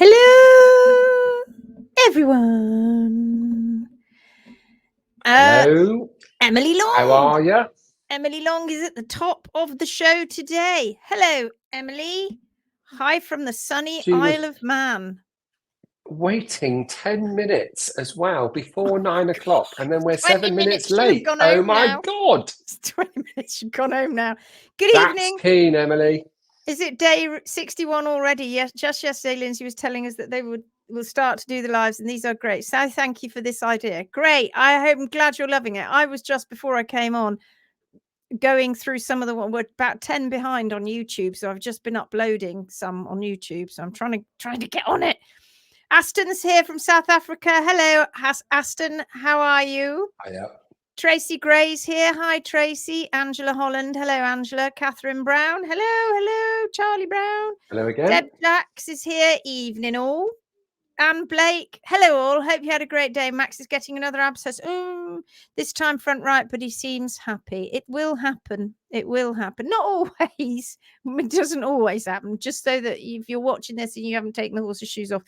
Hello, everyone. Hello. Emily Long. How are you? Emily Long is at the top of the show today. Hello, Emily. Hi from the sunny Isle of Man. Waiting 10 minutes as well before 9 o'clock, and then we're 7 minutes She'll have late. gone Oh home my now. God. It's 20 minutes. She's gone home now. Good That's evening. keen, Emily. Is it day 61 already? Yes. Just yesterday, Lindsay was telling us that they will start to do the lives, and these are great. So thank you for this idea. Great. I'm glad you're loving it. I was just before I came on going through some of the one. We're about 10 behind on YouTube, so I've just been uploading some on YouTube. So I'm trying to get on it. Aston's here from South Africa. Hello, Aston. How are you? Hiya. Tracy Gray's here. Hi, Tracy. Angela Holland. Hello, Angela. Catherine Brown. Hello. Charlie Brown. Hello again. Deb Jax is here. Evening all. Anne Blake. Hello all. Hope you had a great day. Max is getting another abscess. This time front right, but he seems happy. It will happen. It will happen. Not always. It doesn't always happen. Just so that if you're watching this and you haven't taken the horse's shoes off,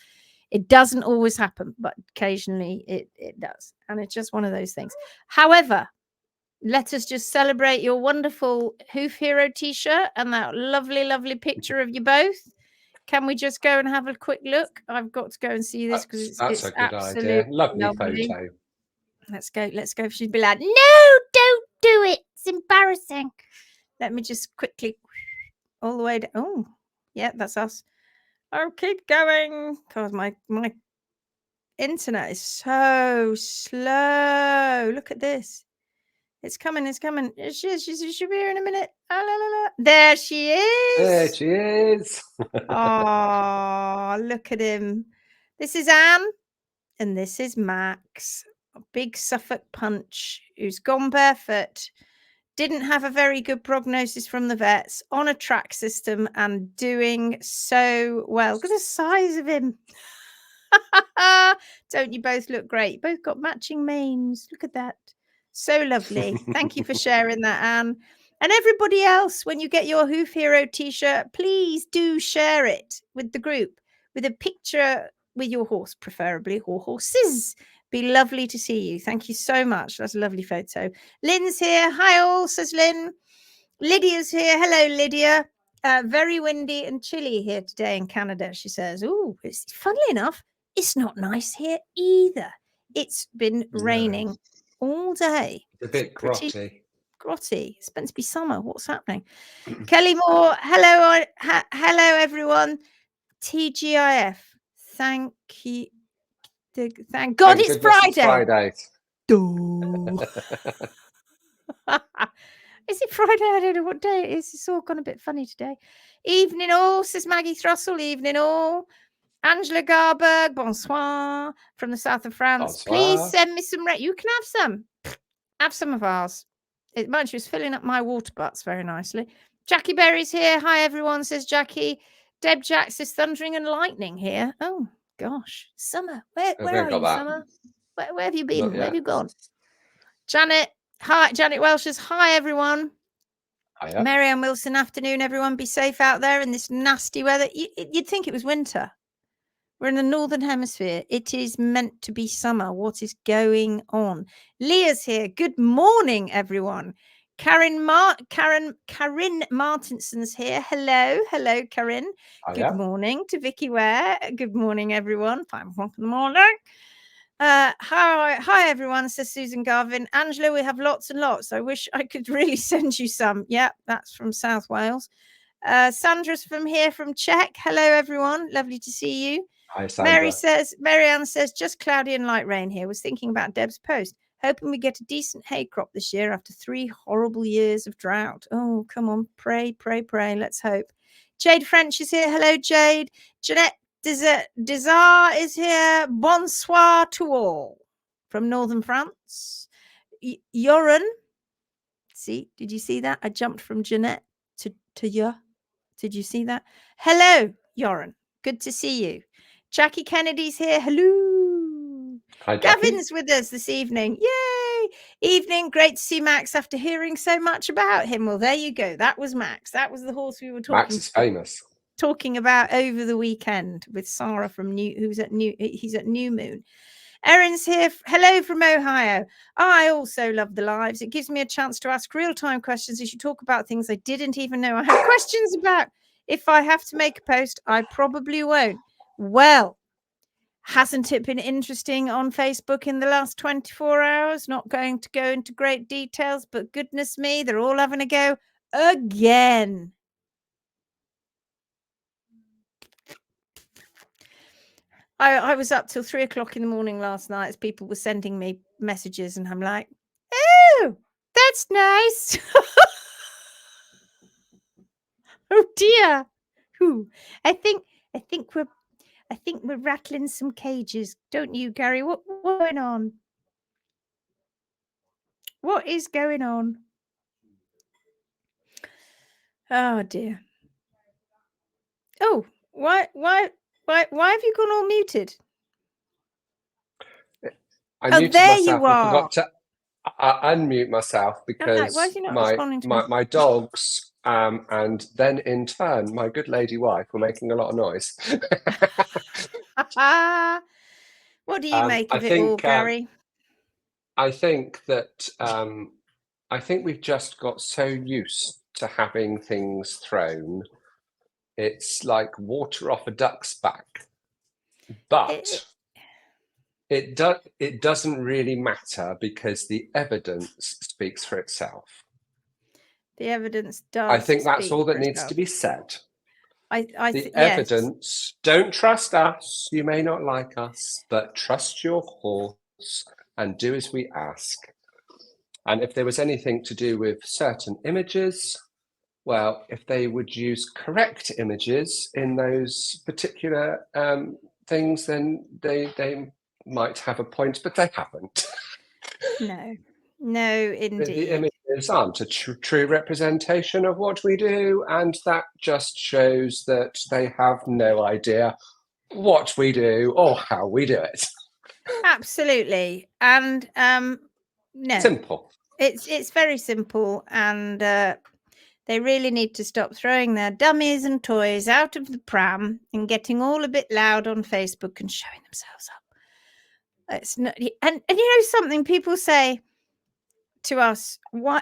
it doesn't always happen, but occasionally it does. And it's just one of those things. However, let us just celebrate your wonderful Hoof Hero t-shirt and that lovely picture of you both. Can we just go and have a quick look? I've got to go and see this because that's it's a good absolutely idea. Lovely lovely. photo. Let's go. She'd be like, no, don't do it. It's embarrassing. Let me just quickly all the way down. Oh, yeah, that's us. Oh, keep going. God, my internet is so slow. Look at this. It's coming. She should be here in a minute. There she is. There she is. Oh, look at him. This is Anne, and this is Max. A big Suffolk punch who's gone barefoot. Didn't have a very good prognosis from the vets, on a track system and doing so well. Look at the size of him. Don't you both look great? Both got matching manes. Look at that. So lovely. Thank you for sharing that, Anne. And everybody else, when you get your Hoof Hero t-shirt, please do share it with the group with a picture with your horse, preferably, or horses. Be lovely to see you. Thank you so much. That's a lovely photo. Lynn's here. Hi all, says Lynn. Lydia's here. Hello, Lydia. Very windy and chilly here today in Canada, she says. Oh, funnily enough, it's not nice here either. It's been raining all day. It's a bit grotty. It's meant to be summer. What's happening? Kelly Moore. Hello, everyone. TGIF. Thank you. Thank God it's Friday. Is it Friday? I don't know what day it is. It's all gone a bit funny today. Evening all, says Maggie Thrussell. Evening all. Angela Garberg, bonsoir, from the south of France. Bonsoir. Please send me some. You can have some. Have some of ours. It might just filling up my water butts very nicely. Jackie Berry's here. Hi, everyone, says Jackie. Deb Jack says thundering and lightning here. Oh, gosh. Summer. Where are you, Summer? Where have you been? Where have you gone? Janet. Hi, Janet Welsh says, hi, everyone. Hiya. Marianne Wilson, afternoon, everyone. Be safe out there in this nasty weather. You'd think it was winter. We're in the Northern Hemisphere. It is meant to be summer. What is going on? Leah's here. Good morning, everyone. Karen Martinson's here. Hello, Karen. Hiya. Good morning to Vicky Ware. Good morning, everyone. 5 o'clock in the morning. Hi, everyone, says Susan Garvin. Angela, we have lots and lots. I wish I could really send you some. Yeah, that's from South Wales. Sandra's from here, from Czech. Hello, everyone. Lovely to see you. Hi, Sandra. Marianne says, just cloudy and light rain here. Was thinking about Deb's post. Hoping we get a decent hay crop this year after 3 horrible years of drought. Oh, come on. Pray. Let's hope. Jade French is here. Hello, Jade. Jeanette Desire is here. Bonsoir to all from northern France. Joran. See, did you see that? I jumped from Jeanette to you. Did you see that? Hello, Joran. Good to see you. Jackie Kennedy's here. Hello. Hi, Jackie. Gavin's with us this evening. Yay. Evening. Great to see Max after hearing so much about him. Well, there you go. That was Max. That was the horse we were talking about. Max is famous. talking about over the weekend with Sarah from he's at New Moon. Erin's here. Hello from Ohio. I also love the lives. It gives me a chance to ask real-time questions as you talk about things I didn't even know I had questions about. If I have to make a post, I probably won't. Well, hasn't it been interesting on Facebook in the last 24 hours? Not going to go into great details, but goodness me, they're all having a go again. I was up till 3 o'clock in the morning last night as people were sending me messages, and I'm like, oh, that's nice. Oh dear. Ooh, I think we're rattling some cages, don't you, Gary? What's going on? What is going on? Oh dear. Oh, why have you gone all muted? I muted there myself. you I are. forgot to unmute myself because why is he not responding to me? my dogs and then in turn my good lady wife were making a lot of noise. What do you make of it all, Gary? I think that I think we've just got so used to having things thrown. It's like water off a duck's back. But it doesn't really matter because the evidence speaks for itself. The evidence does. I think that's all that needs to be said. The evidence, yes. Don't trust us. You may not like us, but trust your horse and do as we ask. And if there was anything to do with certain images, well, if they would use correct images in those particular things, then they might have a point, but they haven't. No, indeed. The images aren't a true representation of what we do, and that just shows that they have no idea what we do or how we do it. Absolutely. And no. Simple. It's very simple, and they really need to stop throwing their dummies and toys out of the pram and getting all a bit loud on Facebook and showing themselves up. It's not, and you know something, people say to us, why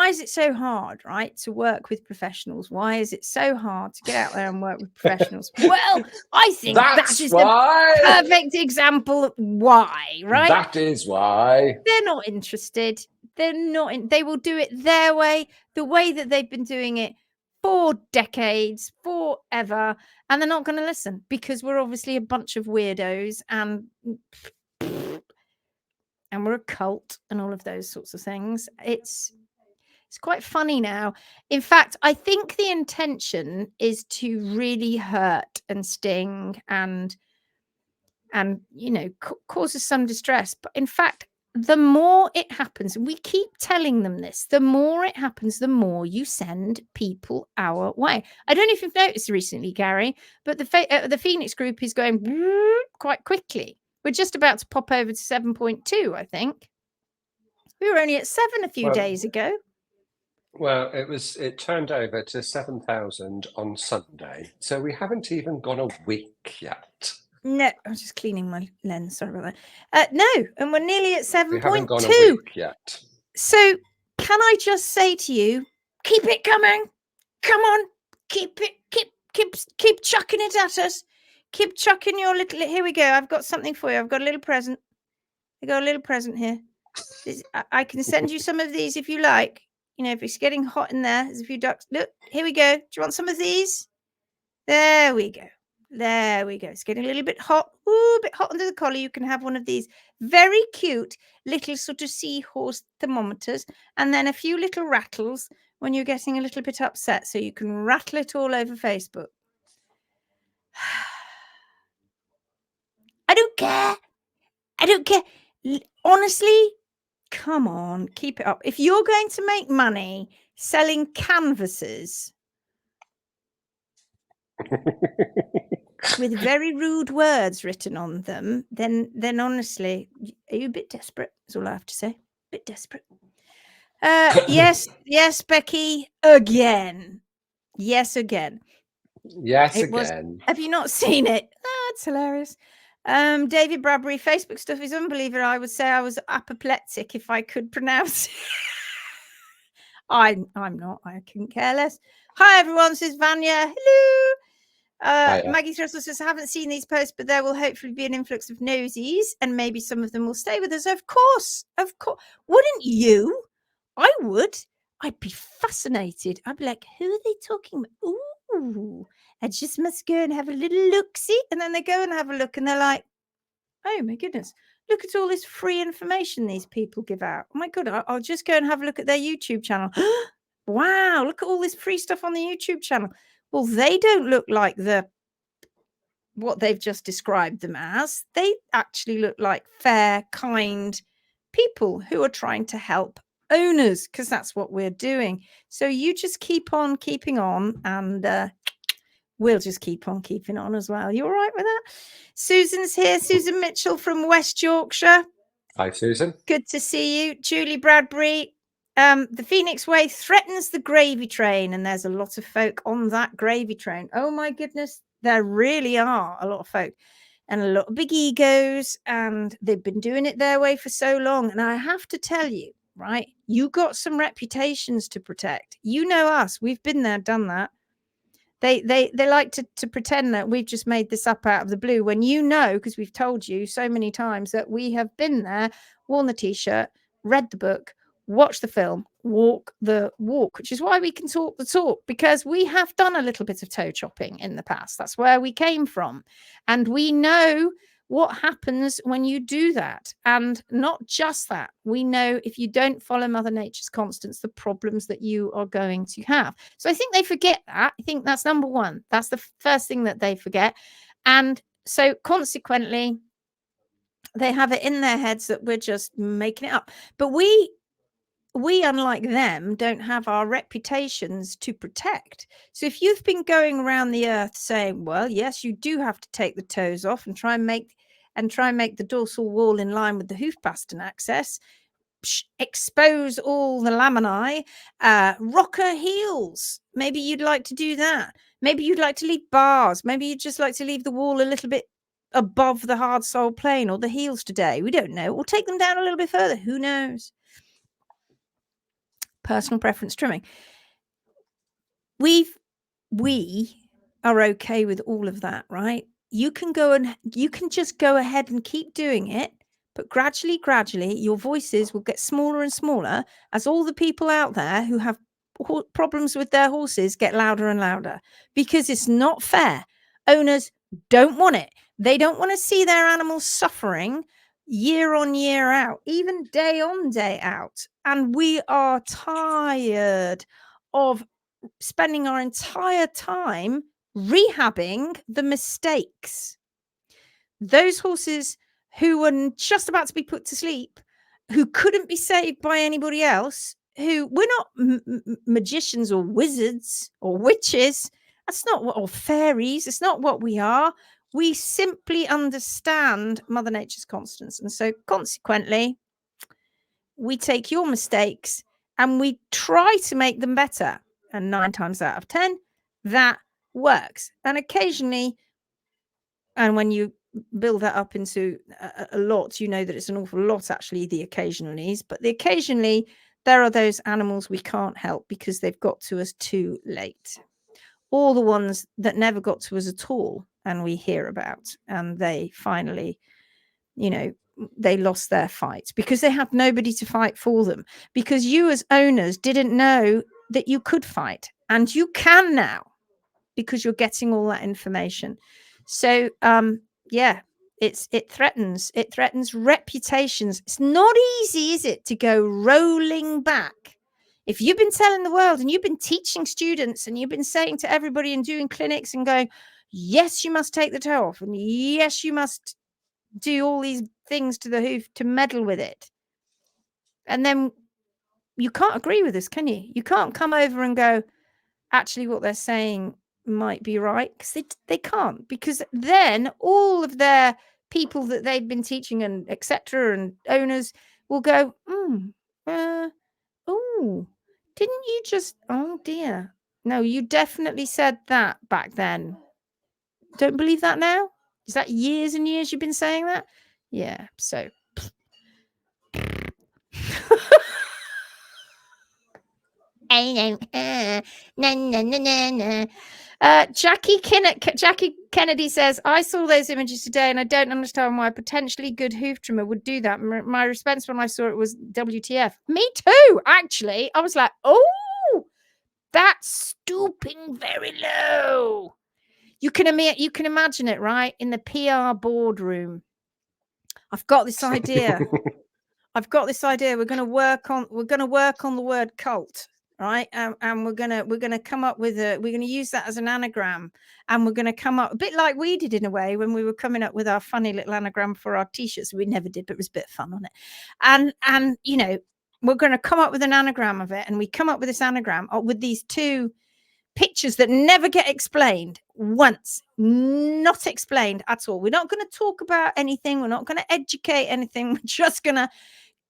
is it so hard, right, to work with professionals? Why is it so hard to get out there and work with professionals? Well, I think that is the perfect example of why, right? That is why. They're not interested. They will do it their way, the way that they've been doing it for decades, forever, and they're not going to listen because we're obviously a bunch of weirdos and we're a cult and all of those sorts of things. It's quite funny now. In fact, I think the intention is to really hurt and sting and you know, causes some distress. But in fact, the more it happens, and we keep telling them this, the more it happens, the more you send people our way. I don't know if you've noticed recently, Gary, but the Phoenix group is going quite quickly. We're just about to pop over to 7.2, I think. We were only at 7 a few days ago. Well, it turned over to 7,000 on Sunday, so we haven't even gone a week yet. No, I'm just cleaning my lens. Sorry about that. No, and we're nearly at 7.2. We haven't gone a week yet. So can I just say to you, keep it coming. Come on, keep chucking it at us. Keep chucking your little. Here we go. I've got something for you. I've got a little present. I got a little present here. I can send you some of these if you like. You know, if it's getting hot in there, there's a few ducks. Look, here we go. Do you want some of these? There we go. There we go. It's getting a little bit hot. Ooh, a bit hot under the collar. You can have one of these very cute little sort of seahorse thermometers, and then a few little rattles when you're getting a little bit upset, so you can rattle it all over Facebook. I don't care. I don't care. Honestly, come on, keep it up. If you're going to make money selling canvases with very rude words written on them, then honestly, are you a bit desperate? That's all I have to say. A bit desperate. Yes, Becky, again. Yes, again. Yes, again. Have you not seen it? It's hilarious. David Bradbury, Facebook stuff is unbelievable. I would say I was apoplectic if I could pronounce it. I'm not. I couldn't care less. Hi, everyone, says Vanya. Hello. Maggie Thrustle says, I haven't seen these posts, but there will hopefully be an influx of nosies, and maybe some of them will stay with us. Of course. Wouldn't you? I would. I'd be fascinated. I'd be like, who are they talking about? Ooh, I just must go and have a little look-see. And then they go and have a look, and they're like, oh, my goodness. Look at all this free information these people give out. Oh, my God. I'll just go and have a look at their YouTube channel. Wow, look at all this free stuff on the YouTube channel. Well, they don't look like what they've just described them as. They actually look like fair, kind people who are trying to help owners, because that's what we're doing. So you just keep on keeping on, and we'll just keep on keeping on as well. You all right with that? Susan's here. Susan Mitchell from West Yorkshire. Hi, Susan. Good to see you. Julie Bradbury. The Phoenix Way threatens the gravy train, and there's a lot of folk on that gravy train. Oh my goodness, there really are a lot of folk and a lot of big egos, and they've been doing it their way for so long. And I have to tell you, right, you got some reputations to protect. You know us, we've been there, done that. They like to pretend that we've just made this up out of the blue, when you know, because we've told you so many times that we have been there, worn the t-shirt, read the book, watch the film, walk the walk, which is why we can talk the talk, because we have done a little bit of toe chopping in the past. That's where we came from. And we know what happens when you do that. And not just that, we know if you don't follow Mother Nature's constants, the problems that you are going to have. So I think they forget that. I think that's number one. That's the first thing that they forget. And so consequently, they have it in their heads that we're just making it up. But we, unlike them, don't have our reputations to protect. So if you've been going around the earth saying, well, yes, you do have to take the toes off and try and make the dorsal wall in line with the hoof pastern access, expose all the laminae, rocker heels, maybe you'd like to do that. Maybe you'd like to leave bars. Maybe you'd just like to leave the wall a little bit above the hard sole plane, or the heels today. We don't know. Or take them down a little bit further. Who knows? Personal preference trimming. We are okay with all of that, right? You can just go ahead and keep doing it, but gradually, your voices will get smaller and smaller as all the people out there who have problems with their horses get louder and louder, because it's not fair. Owners don't want it. They don't want to see their animals suffering year on, year out, even day on, day out. And we are tired of spending our entire time rehabbing the mistakes. Those horses who were just about to be put to sleep, who couldn't be saved by anybody else, who we're not magicians or wizards or witches. That's not what, or fairies. It's not what we are. We simply understand Mother Nature's constants. And so consequently, we take your mistakes and we try to make them better. And 9 times out of 10, that works. And occasionally, and when you build that up into a lot, you know that it's an awful lot, actually, the occasionallys. But the occasionally, there are those animals we can't help because they've got to us too late. All the ones that never got to us at all, and we hear about, and they finally, they lost their fight because they had nobody to fight for them, because you as owners didn't know that you could fight, and you can now because you're getting all that information. So it threatens reputations. It's not easy, is it, to go rolling back? If you've been telling the world and you've been teaching students and you've been saying to everybody and doing clinics and going, yes, you must take the toe off, and yes, you must do all these things to the hoof to meddle with it. And then you can't agree with us, can you? You can't come over and go, actually, what they're saying might be right, because they can't, because then all of their people that they've been teaching and etc. and owners will go, Oh, didn't you just... Oh, dear. No, you definitely said that back then. Don't believe that now? Is that years and years you've been saying that? Yeah, so... Jackie Kennedy says, I saw those images today and I don't understand why a potentially good hoof trimmer would do that. My response when I saw it was WTF. Me too, actually. I was like, oh, that's stooping very low. You can imagine it, right? In the PR boardroom. I've got this idea. We're going to work on the word cult, right? And we're gonna come up with we're gonna use that as an anagram, and we're gonna come up a bit like we did in a way when we were coming up with our funny little anagram for our t-shirts. We never did, but it was a bit of fun on it. And you know, we're gonna come up with an anagram of it, and we come up with this anagram with these two pictures that never get explained once, not explained at all. We're not going to talk about anything. We're not going to educate anything. We're just going to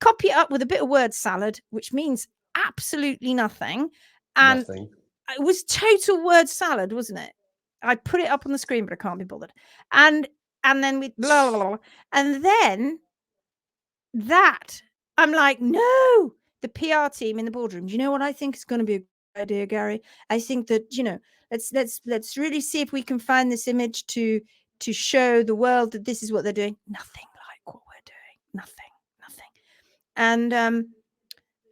copy it up with a bit of word salad, which means absolutely nothing. And nothing. It was total word salad, wasn't it? I put it up on the screen, but I can't be bothered. And then we blah, blah, blah. And then that, I'm like, no, the PR team in the boardroom. Do you know what I think is going to be a idea, Gary? I think that, you know, let's really see if we can find this image to show the world that this is what they're doing. Nothing like what we're doing. Nothing.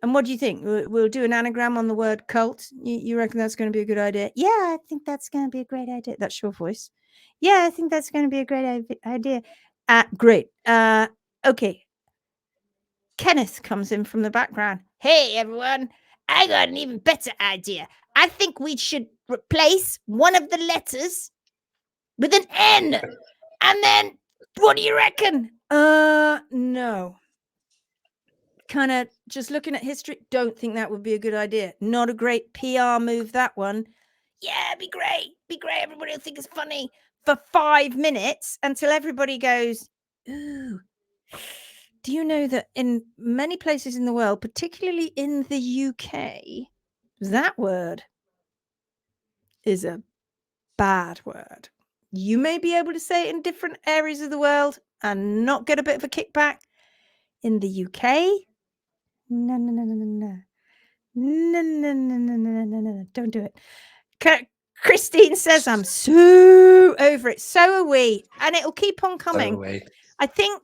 And what do you think? We'll do an anagram on the word cult. You reckon that's going to be a good idea? Yeah, I think that's going to be a great idea. That's your voice. Yeah, I think that's going to be a great idea. Great. Okay. Kenneth comes in from the background. Hey, everyone. I got an even better idea. I think we should replace one of the letters with an N. And then, what do you reckon? No. Kind of just looking at history, don't think that would be a good idea. Not a great PR move, that one. Yeah, it'd be great. Everybody will think it's funny for 5 minutes until everybody goes, ooh. Do you know that in many places in the world, particularly in the UK, that word is a bad word. You may be able to say it in different areas of the world and not get a bit of a kickback. In the UK, no. Don't do it. Christine says, I'm so over it. So are we. And it'll keep on coming. So I think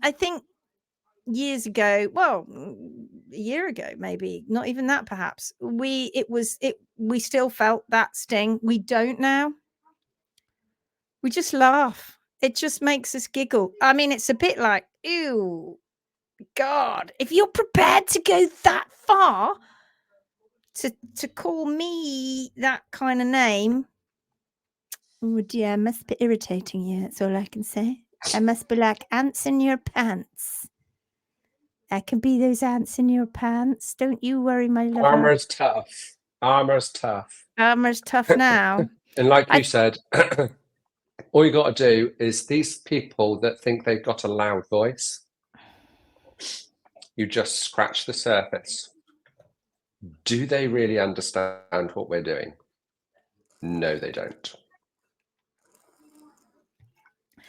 years ago, well, a year ago, maybe not even that, perhaps we still felt that sting. We don't now. We just laugh. It just makes us giggle. I mean, it's a bit like, ew, God, if you're prepared to go that far to call me that kind of name, oh dear, I must be irritating you. That's all I can say. I must be like ants in your pants. I can be those ants in your pants. Don't you worry, my lover. Armor's tough. Armor's tough now. And like you said, all you got to do is these people that think they've got a loud voice, you just scratch the surface. Do they really understand what we're doing? No, they don't.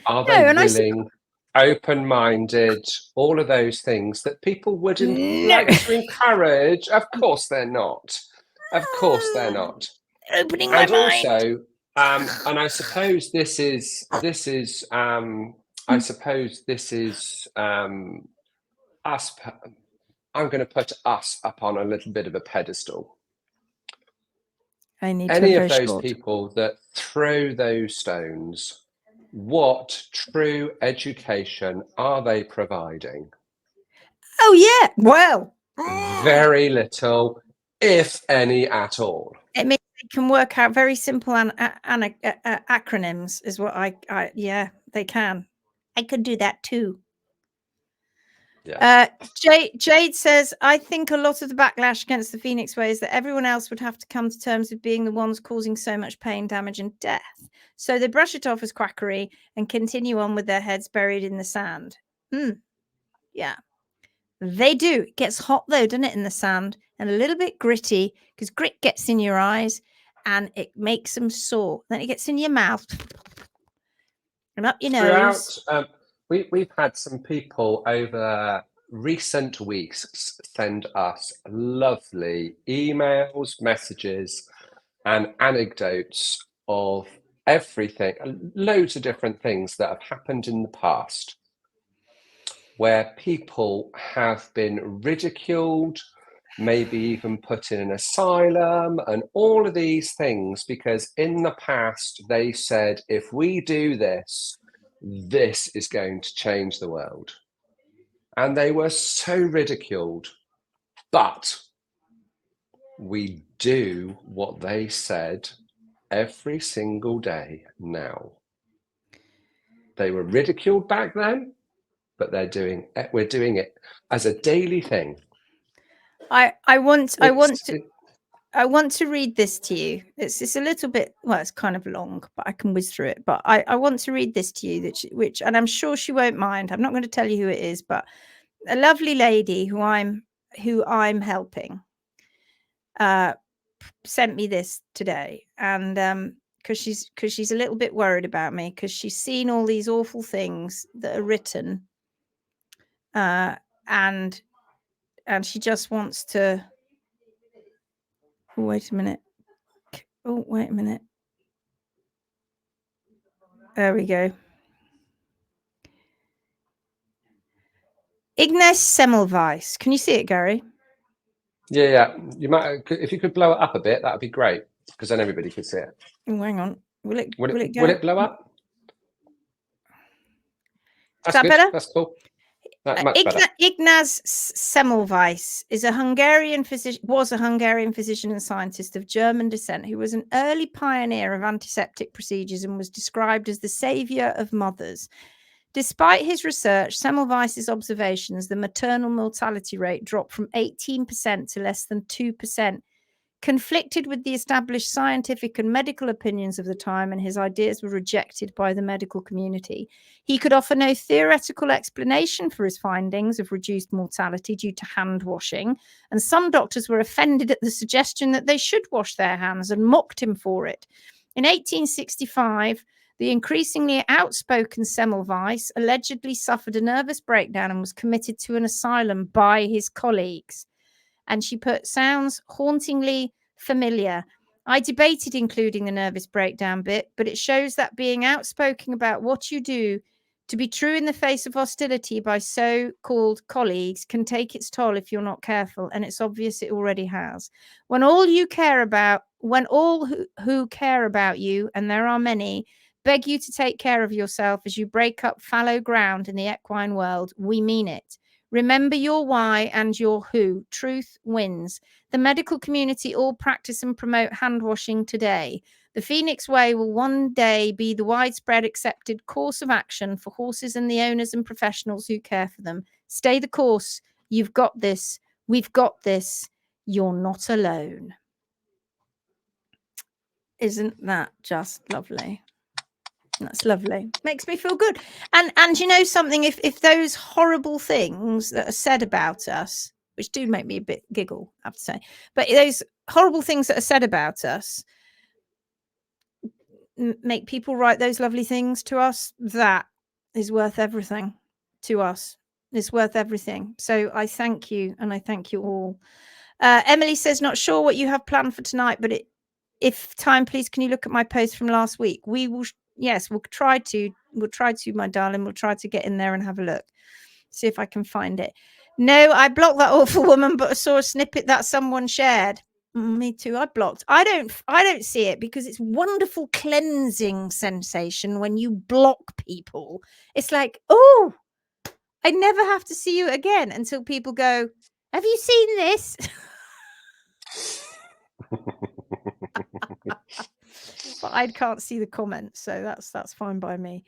Are they willing, open-minded, all of those things that people wouldn't like to encourage? Of course they're not. Of course they're not. Opening my mind. Also, and I suppose this is us. I'm going to put us up on a little bit of a pedestal. Any of those people that throw those stones, what true education are they providing? Oh, yeah. Well, very little, if any at all. It means they can work out very simple acronyms is what yeah, they can. I could do that too. Yeah. Jade says, I think a lot of the backlash against the Phoenix way is that everyone else would have to come to terms with being the ones causing so much pain, damage, and death. So they brush it off as quackery and continue on with their heads buried in the sand. Yeah, they do. It gets hot though, doesn't it, in the sand? and a little bit gritty, because grit gets in your eyes and it makes them sore. Then it gets in your mouth and up your nose. We've had some people over recent weeks send us lovely emails, messages, and anecdotes of everything, loads of different things that have happened in the past where people have been ridiculed, maybe even put in an asylum, and all of these things, because in the past they said, if we do this, this is going to change the world. And they were so ridiculed. But we do what they said every single day now. They were ridiculed back then, but we're doing it as a daily thing. I want to read this to you. It's a little bit, well, it's kind of long, but I can whiz through it. But I want to read this to you, which, and I'm sure she won't mind. I'm not going to tell you who it is, but a lovely lady who I'm helping sent me this today, and because she's a little bit worried about me, because she's seen all these awful things that are written, and she just wants to. Oh, wait a minute. Oh, wait a minute. There we go. Ignace Semmelweis. Can you see it, Gary? Yeah. You might, if you could blow it up a bit, that would be great, because then everybody could see it. Oh, hang on. Will it go? Will it blow up? That's that good. Better? That's cool. Much better. Ignace Semmelweis is was a Hungarian physician and scientist of German descent who was an early pioneer of antiseptic procedures and was described as the savior of mothers. Despite his research, Semmelweis's observations, the maternal mortality rate dropped from 18% to less than 2%, conflicted with the established scientific and medical opinions of the time, and his ideas were rejected by the medical community. He could offer no theoretical explanation for his findings of reduced mortality due to hand washing, and some doctors were offended at the suggestion that they should wash their hands and mocked him for it. In 1865, the increasingly outspoken Semmelweis allegedly suffered a nervous breakdown and was committed to an asylum by his colleagues. And she put, sounds hauntingly familiar. I debated including the nervous breakdown bit, but it shows that being outspoken about what you do to be true in the face of hostility by so-called colleagues can take its toll if you're not careful, and it's obvious it already has. When all who care about you, and there are many, beg you to take care of yourself as you break up fallow ground in the equine world, we mean it. Remember your why and your who. Truth wins. The medical community all practice and promote hand washing today. The Phoenix Way will one day be the widespread accepted course of action for horses and the owners and professionals who care for them. Stay the course. You've got this. We've got this. You're not alone. Isn't that just lovely? That's lovely. Makes me feel good. And you know something, if those horrible things that are said about us, which do make me a bit giggle, I have to say, but those horrible things that are said about us make people write those lovely things to us, that is worth everything to us. It's worth everything. So I thank you, and I thank you all. Emily says, not sure what you have planned for tonight, but if time, please, can you look at my post from last week? We will. Yes, we'll try to, my darling. We'll try to get in there and have a look. See if I can find it. No, I blocked that awful woman, but I saw a snippet that someone shared. Me too. I blocked. I don't see it, because it's wonderful cleansing sensation when you block people. It's like, oh, I never have to see you again, until people go, have you seen this? But I can't see the comments, so that's fine by me.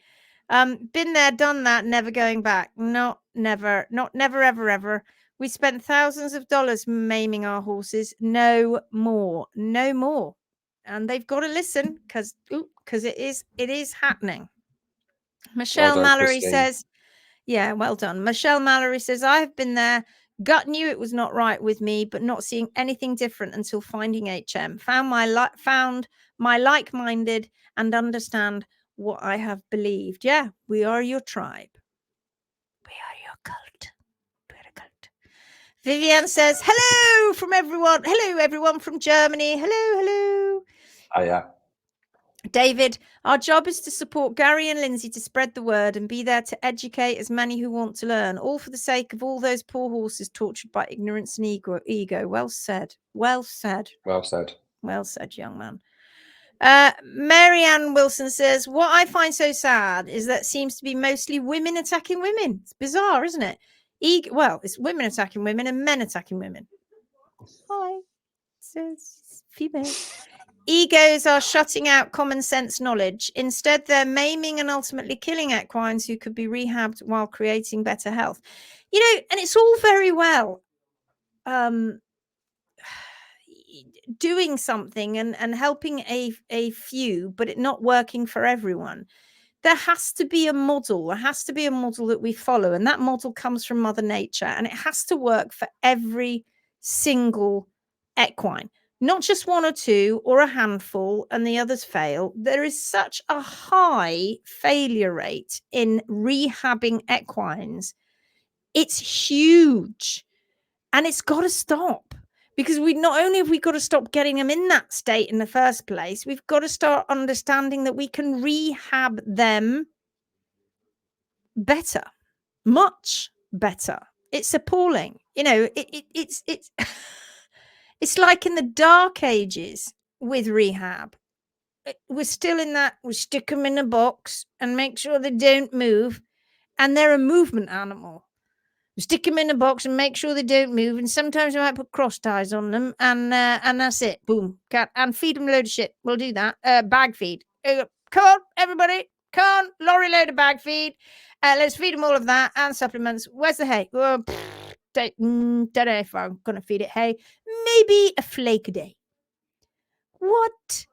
Been there, done that, never going back. Not never, ever. We spent thousands of dollars maiming our horses. No more. And they've got to listen, because it is happening. Michelle Mallory says, yeah, well done. Michelle Mallory says, I've been there, Gut knew it was not right with me, but not seeing anything different until finding HM. Found my like-minded and understand what I have believed. Yeah, we are your tribe. We are your cult. We're a cult. Vivian says, hello from everyone. Hello, everyone from Germany. Hello, hello. Oh, yeah. David, our job is to support Gary and Lindsay to spread the word and be there to educate as many who want to learn, all for the sake of all those poor horses tortured by ignorance and ego. Well said. Well said. Well said. Well said, young man. Marianne Wilson says, what I find so sad is that it seems to be mostly women attacking women. It's bizarre, isn't it? Well, it's women attacking women and men attacking women. Hi. Says female. Egos are shutting out common sense knowledge. Instead, they're maiming and ultimately killing equines who could be rehabbed while creating better health. You know, and it's all very well doing something and helping a few, but it not working for everyone. There has to be a model. There has to be a model that we follow. And that model comes from Mother Nature. And it has to work for every single equine. Not just one or two or a handful and the others fail. There is such a high failure rate in rehabbing equines. It's huge. And it's got to stop. Because we not only have we got to stop getting them in that state in the first place, we've got to start understanding that we can rehab them better, much better. It's appalling. You know, it's it's like in the dark ages with rehab. We're still in that. We stick them in a box and make sure they don't move, and they're a movement animal. Stick them in a box and make sure they don't move. And sometimes I might put cross ties on them, and that's it. Boom, and feed them a load of shit. We'll do that. Bag feed. Come on, everybody. Come on, lorry load of bag feed. Let's feed them all of that and supplements. Where's the hay? Well, don't know if I'm gonna feed it hay. Maybe a flake a day. What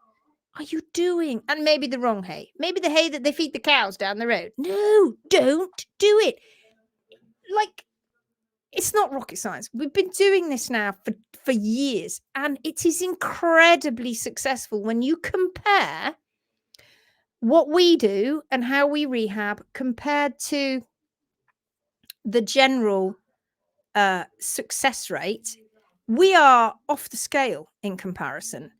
are you doing? And maybe the wrong hay. Maybe the hay that they feed the cows down the road. No, don't do it. Like, it's not rocket science. We've been doing this now for years, and it is incredibly successful when you compare what we do and how we rehab compared to the general success rate. We are off the scale in comparison.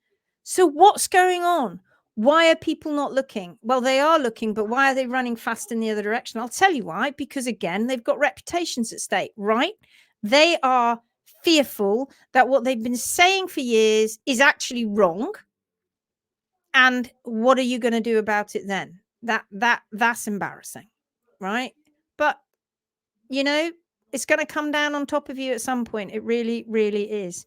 So what's going on? Why are people not looking? Well, they are looking, but why are they running fast in the other direction? I'll tell you why. Because, again, they've got reputations at stake, right? They are fearful that what they've been saying for years is actually wrong. And what are you going to do about it then? That's embarrassing, right? But, you know, it's going to come down on top of you at some point. It really, really is.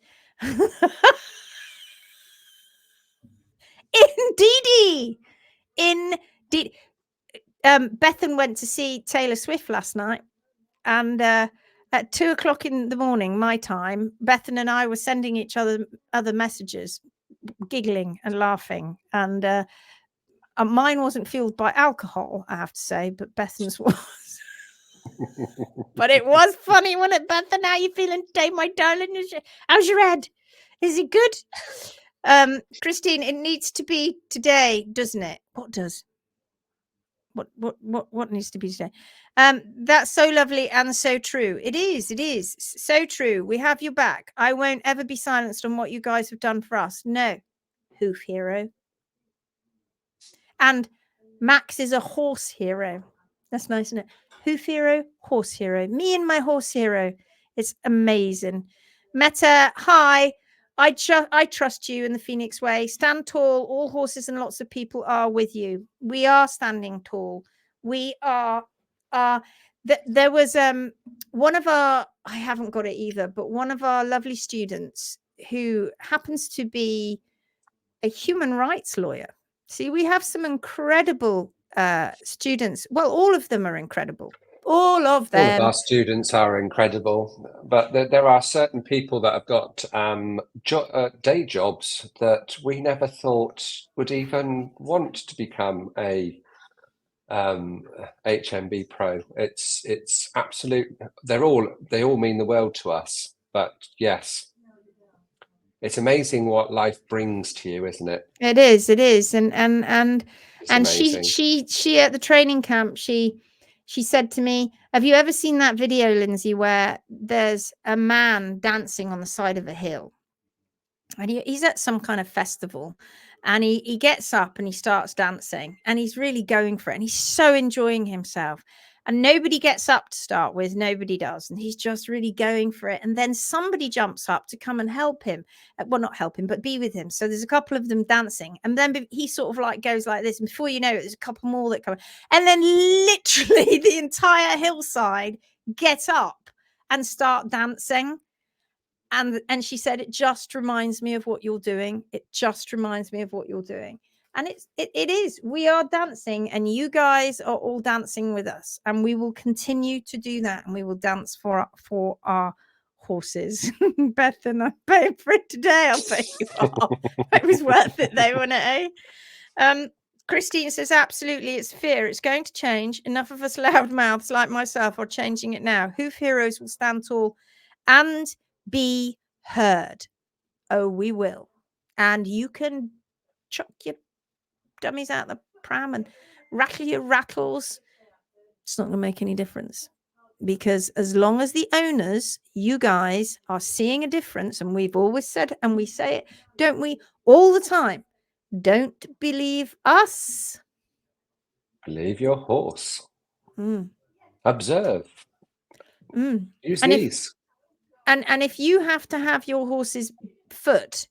Indeed. Bethan went to see Taylor Swift last night, and at 2:00 in the morning, my time, Bethan and I were sending each other messages, giggling and laughing, and mine wasn't fueled by alcohol, I have to say, but Bethan's was. But it was funny, wasn't it, Bethan? How you feeling today, my darling? How's your head? Is it good? Christine, it needs to be today, doesn't it? What does? What needs to be today? That's so lovely and so true. It is so true. We have your back. I won't ever be silenced on what you guys have done for us. No, Hoof Hero. And Max is a horse hero. That's nice, isn't it? Hoof Hero, horse hero. Me and my horse hero. It's amazing. Meta, hi. I trust you in the Phoenix way. Stand tall. All horses and lots of people are with you. We are standing tall. We are. There was one of our, I haven't got it either, but one of our lovely students who happens to be a human rights lawyer. See, we have some incredible students. Well, all of them are incredible. All of them. All of our students are incredible, but there are certain people that have got day jobs that we never thought would even want to become a HMB Pro. It's absolute. They all mean the world to us. But yes, it's amazing what life brings to you, isn't it? It is, and she at the training camp, she said to me, "Have you ever seen that video, Lindsay, where there's a man dancing on the side of a hill, and he's at some kind of festival, and he gets up and he starts dancing, and he's really going for it, and he's so enjoying himself." And nobody gets up to start with. Nobody does. And he's just really going for it. And then somebody jumps up to come and help him. Well, not help him, but be with him. So there's a couple of them dancing. And then he sort of like goes like this. And before you know it, there's a couple more that come. And then literally the entire hillside get up and start dancing. And she said, it just reminds me of what you're doing. It just reminds me of what you're doing. And it is. We are dancing, and you guys are all dancing with us, and we will continue to do that, and we will dance for our horses. Beth, and I'm paying for it today. I'll pay you off. It was worth it though, wasn't it? Eh? Christine says, absolutely, it's fear. It's going to change. Enough of us loud mouths like myself are changing it now. Hoof heroes will stand tall and be heard. Oh, we will. And you can chuck your dummies out the pram and rattle your rattles. It's not going to make any difference, because as long as the owners, you guys, are seeing a difference, and we've always said, and we say it, don't we, all the time, don't believe us, believe your horse. Observe. Use and these. And if you have to have your horse's foot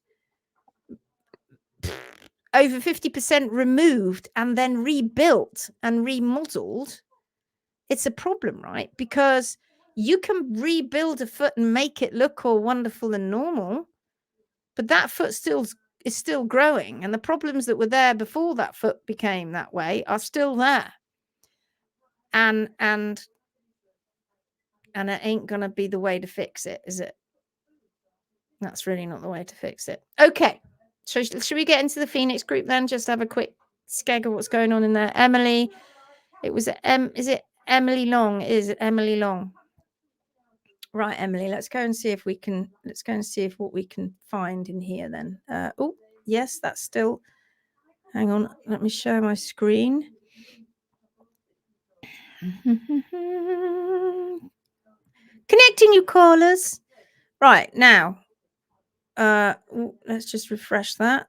over 50% removed and then rebuilt and remodeled, it's a problem, right? Because you can rebuild a foot and make it look all wonderful and normal, but that foot is still growing, and the problems that were there before that foot became that way are still there. And it ain't gonna be the way to fix it, is it? That's really not the way to fix it. Okay. So should we get into the Phoenix group then? Just have a quick skeg of what's going on in there. Emily, it was is it Emily Long? Is it Emily Long? Right, Emily, let's go and see if we can. Let's go and see if what we can find in here then. Oh, yes, that's still. Hang on, let me show my screen. Connecting you callers. Right now. Let's just refresh that.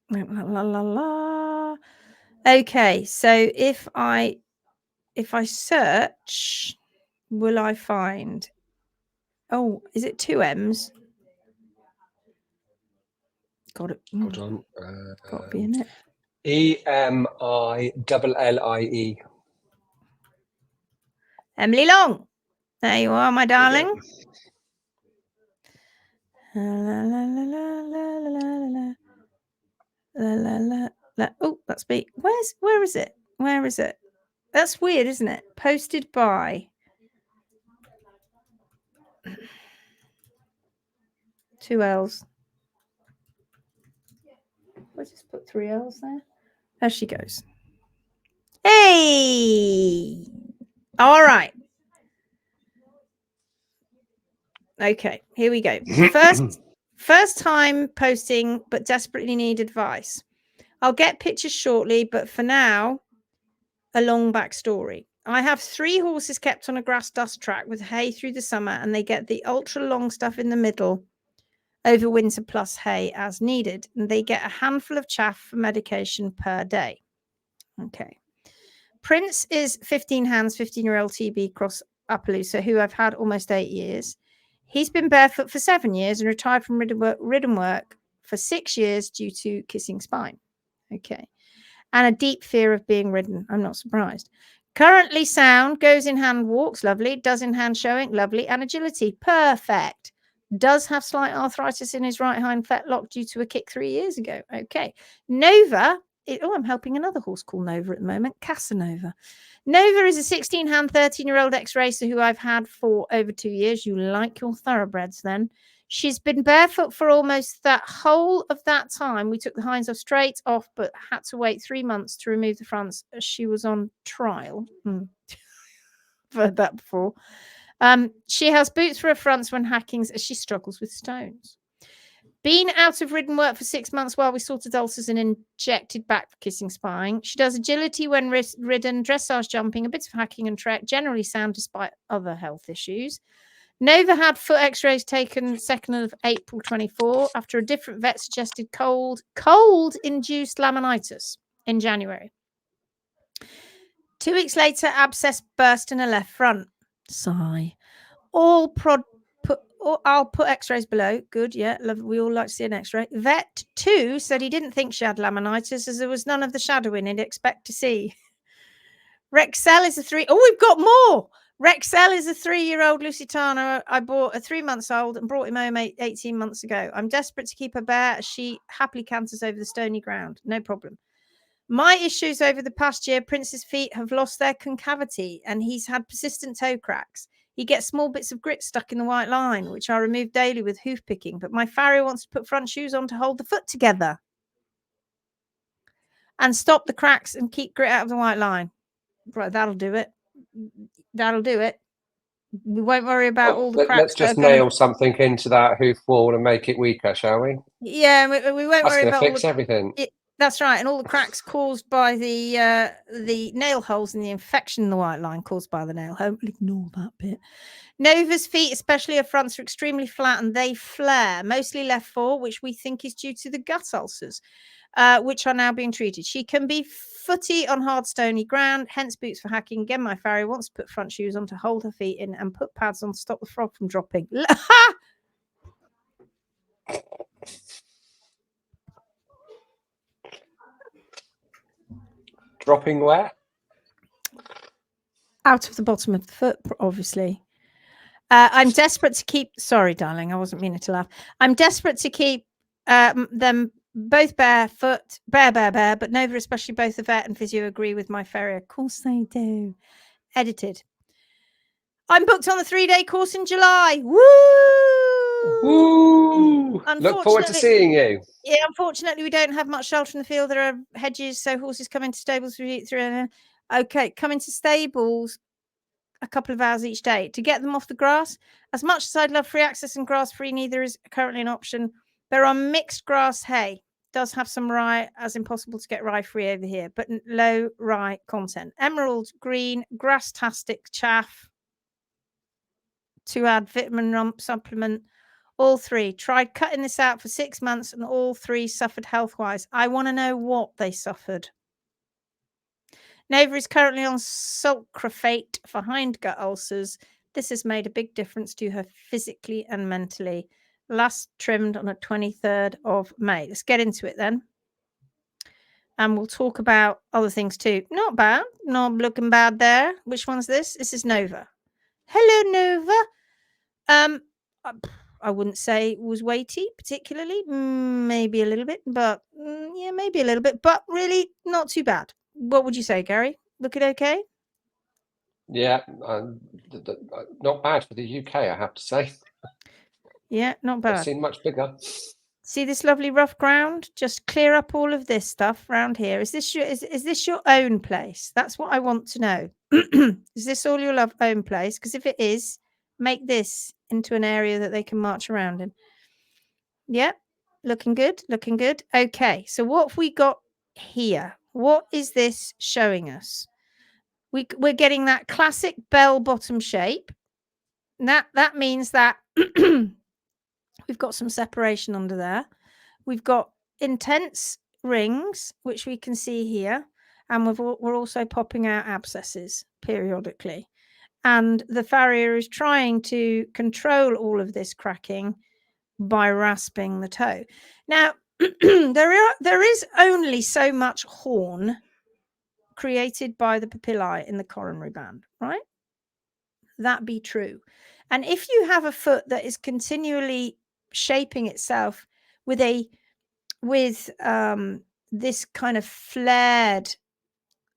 La, la, la. Okay, so if I search, will I find? Oh, is it 2 M's? Got it. Hold on. Got to be in it. EMILLIE. Emily Long. There you are, my darling. La, la, la, la, la, la, la. La, la, la, la. Oh, that's me. Where is it? Where is it? That's weird, isn't it? Posted by 2 L's. I'll just put 3 L's there. There she goes. Hey! All right. Okay, here we go. First time posting, but desperately need advice. I'll get pictures shortly, but for now, a long backstory. I have 3 horses kept on a grass dust track with hay through the summer, and they get the ultra long stuff in the middle over winter plus hay as needed. And they get a handful of chaff for medication per day. Okay. Prince is 15 hands, 15-year-old TB cross Appaloosa, who I've had almost 8 years. He's been barefoot for 7 years and retired from ridden work for 6 years due to kissing spine. Okay. And a deep fear of being ridden. I'm not surprised. Currently sound, goes in hand, walks, lovely. Does in hand showing, lovely. And agility, perfect. Does have slight arthritis in his right hind fetlock due to a kick 3 years ago. Okay. Nova. I'm helping another horse called Nova at the moment. Casanova. Nova is a 16-hand, 13-year-old ex-racer who I've had for over 2 years. You like your thoroughbreds then. She's been barefoot for almost that whole of that time. We took the hinds off straight off, but had to wait 3 months to remove the fronts as she was on trial. I've heard that before. She has boots for her fronts when hackings as she struggles with stones. Been out of ridden work for 6 months while we sorted ulcers and injected back for kissing spine. She does agility when ridden, dressage jumping, a bit of hacking and trek, generally sound despite other health issues. Nova had foot x-rays taken 2nd of April 24 after a different vet suggested cold-induced laminitis in January. 2 weeks later, abscess burst in her left front. Sigh. I'll put x-rays below. Good, yeah. We all like to see an x-ray. Vet 2 said he didn't think she had laminitis as there was none of the shadowing he'd expect to see. Rexel is a 3... Oh, we've got more! Rexel is a 3-year-old Lusitano. I bought a 3-month-old and brought him home 18 months ago. I'm desperate to keep her bare as she happily canters over the stony ground. No problem. My issues over the past year, Prince's feet have lost their concavity and he's had persistent toe cracks. He gets small bits of grit stuck in the white line, which I remove daily with hoof picking, but my farrier wants to put front shoes on to hold the foot together and stop the cracks and keep grit out of the white line. Right, that'll do it. That'll do it. We won't worry about all the cracks. Let's just nail something into that hoof wall and make it weaker, shall we? Yeah, we won't worry about fix everything. That's right, and all the cracks caused by the nail holes and the infection in the white line caused by the nail hole. Ignore that bit. Nova's feet, especially her fronts, are extremely flat and they flare, mostly left fore, which we think is due to the gut ulcers, which are now being treated. She can be footy on hard stony ground, hence boots for hacking. Again, my farrier wants to put front shoes on to hold her feet in and put pads on to stop the frog from dropping. Dropping where? Out of the bottom of the foot, obviously. I'm desperate to keep... Sorry, darling, I wasn't meaning to laugh. I'm desperate to keep them both barefoot, bare, but Nova, especially both the vet and physio, agree with my farrier. Of course they do. Edited. I'm booked on the 3-day course in July. Woo! Woo! Look forward to seeing you. Yeah, unfortunately, we don't have much shelter in the field. There are hedges, so horses come into stables through. Okay, come into stables a couple of hours each day to get them off the grass. As much as I'd love free access and grass-free, neither is currently an option. There are mixed grass hay. Does have some rye, as impossible to get rye-free over here, but low rye content. Emerald green, grass-tastic chaff to add vitamin rump supplement. All 3 tried cutting this out for 6 months and all 3 suffered health-wise. I want to know what they suffered. Nova is currently on sulcrafate for hindgut ulcers. This has made a big difference to her physically and mentally. Last trimmed on the 23rd of May. Let's get into it then. And we'll talk about other things too. Not bad. Not looking bad there. Which one's this? This is Nova. Hello, Nova. I wouldn't say it was weighty particularly. Maybe a little bit, but yeah, maybe a little bit, but really not too bad. What would you say, Gary? Looking okay? Yeah, not bad for the UK, I have to say. Yeah, not bad. I've seen much bigger. See this lovely rough ground? Just clear up all of this stuff around here. Is this your own place? That's what I want to know. Is this all your own place? Because if it is, make this into an area that they can march around in. Yeah, looking good, looking good. Okay, so what have we got here? What is this showing us? We're getting that classic bell bottom shape. That means that we've got some separation under there. We've got intense rings, which we can see here. And we're also popping out abscesses periodically. And the farrier is trying to control all of this cracking by rasping the toe. Now, there is only so much horn created by the papillae in the coronary band, right? That be true. And if you have a foot that is continually shaping itself with this kind of flared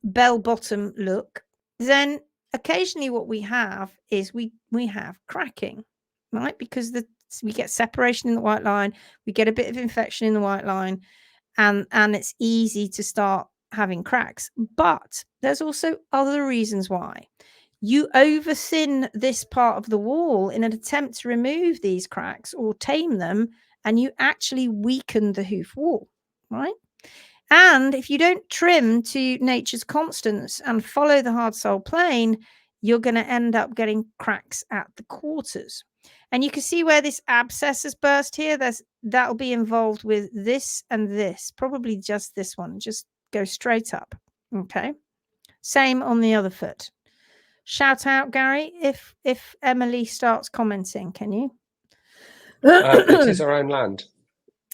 bell bottom look, then occasionally what we have is we have cracking, right? Because the we get separation in the white line, we get a bit of infection in the white line, and it's easy to start having cracks. But there's also other reasons why. You over thin this part of the wall in an attempt to remove these cracks or tame them, and you actually weaken the hoof wall, right? And if you don't trim to nature's constants and follow the hard sole plane, you're going to end up getting cracks at the quarters. And you can see where this abscess has burst here. That'll be involved with this and this, probably just this one. Just go straight up. Okay. Same on the other foot. Shout out, Gary, if Emily starts commenting, can you? It is our own land.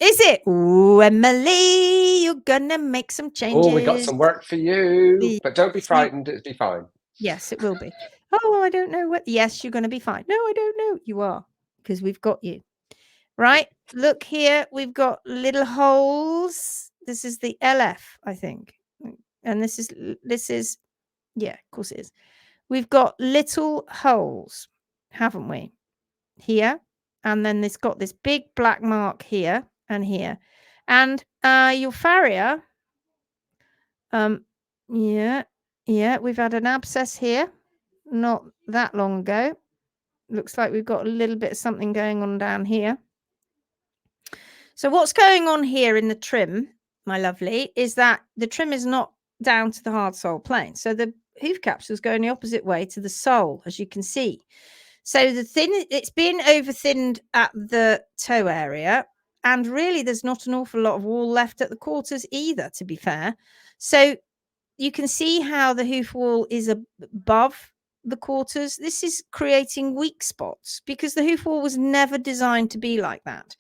Is it? Oh, Emily, you're gonna make some changes. Oh, we got some work for you, but don't be frightened. It'll be fine. Yes, it will be. Oh, I don't know what. Yes, you're going to be fine. No, I don't know. You are, because we've got you. Right? Look here. We've got little holes. This is the LF, I think. And this is, yeah, of course it is. We've got little holes, haven't we? Here. And then it's got this big black mark here and here. And your farrier, yeah, we've had an abscess here not that long ago. Looks like we've got a little bit of something going on down here. So what's going on here in the trim, my lovely, is that the trim is not down to the hard sole plane. So the hoof capsules going the opposite way to the sole, as you can see. So it's been over thinned at the toe area, and really there's not an awful lot of wall left at the quarters either, to be fair. So you can see how the hoof wall is above the quarters. This is creating weak spots because the hoof wall was never designed to be like that.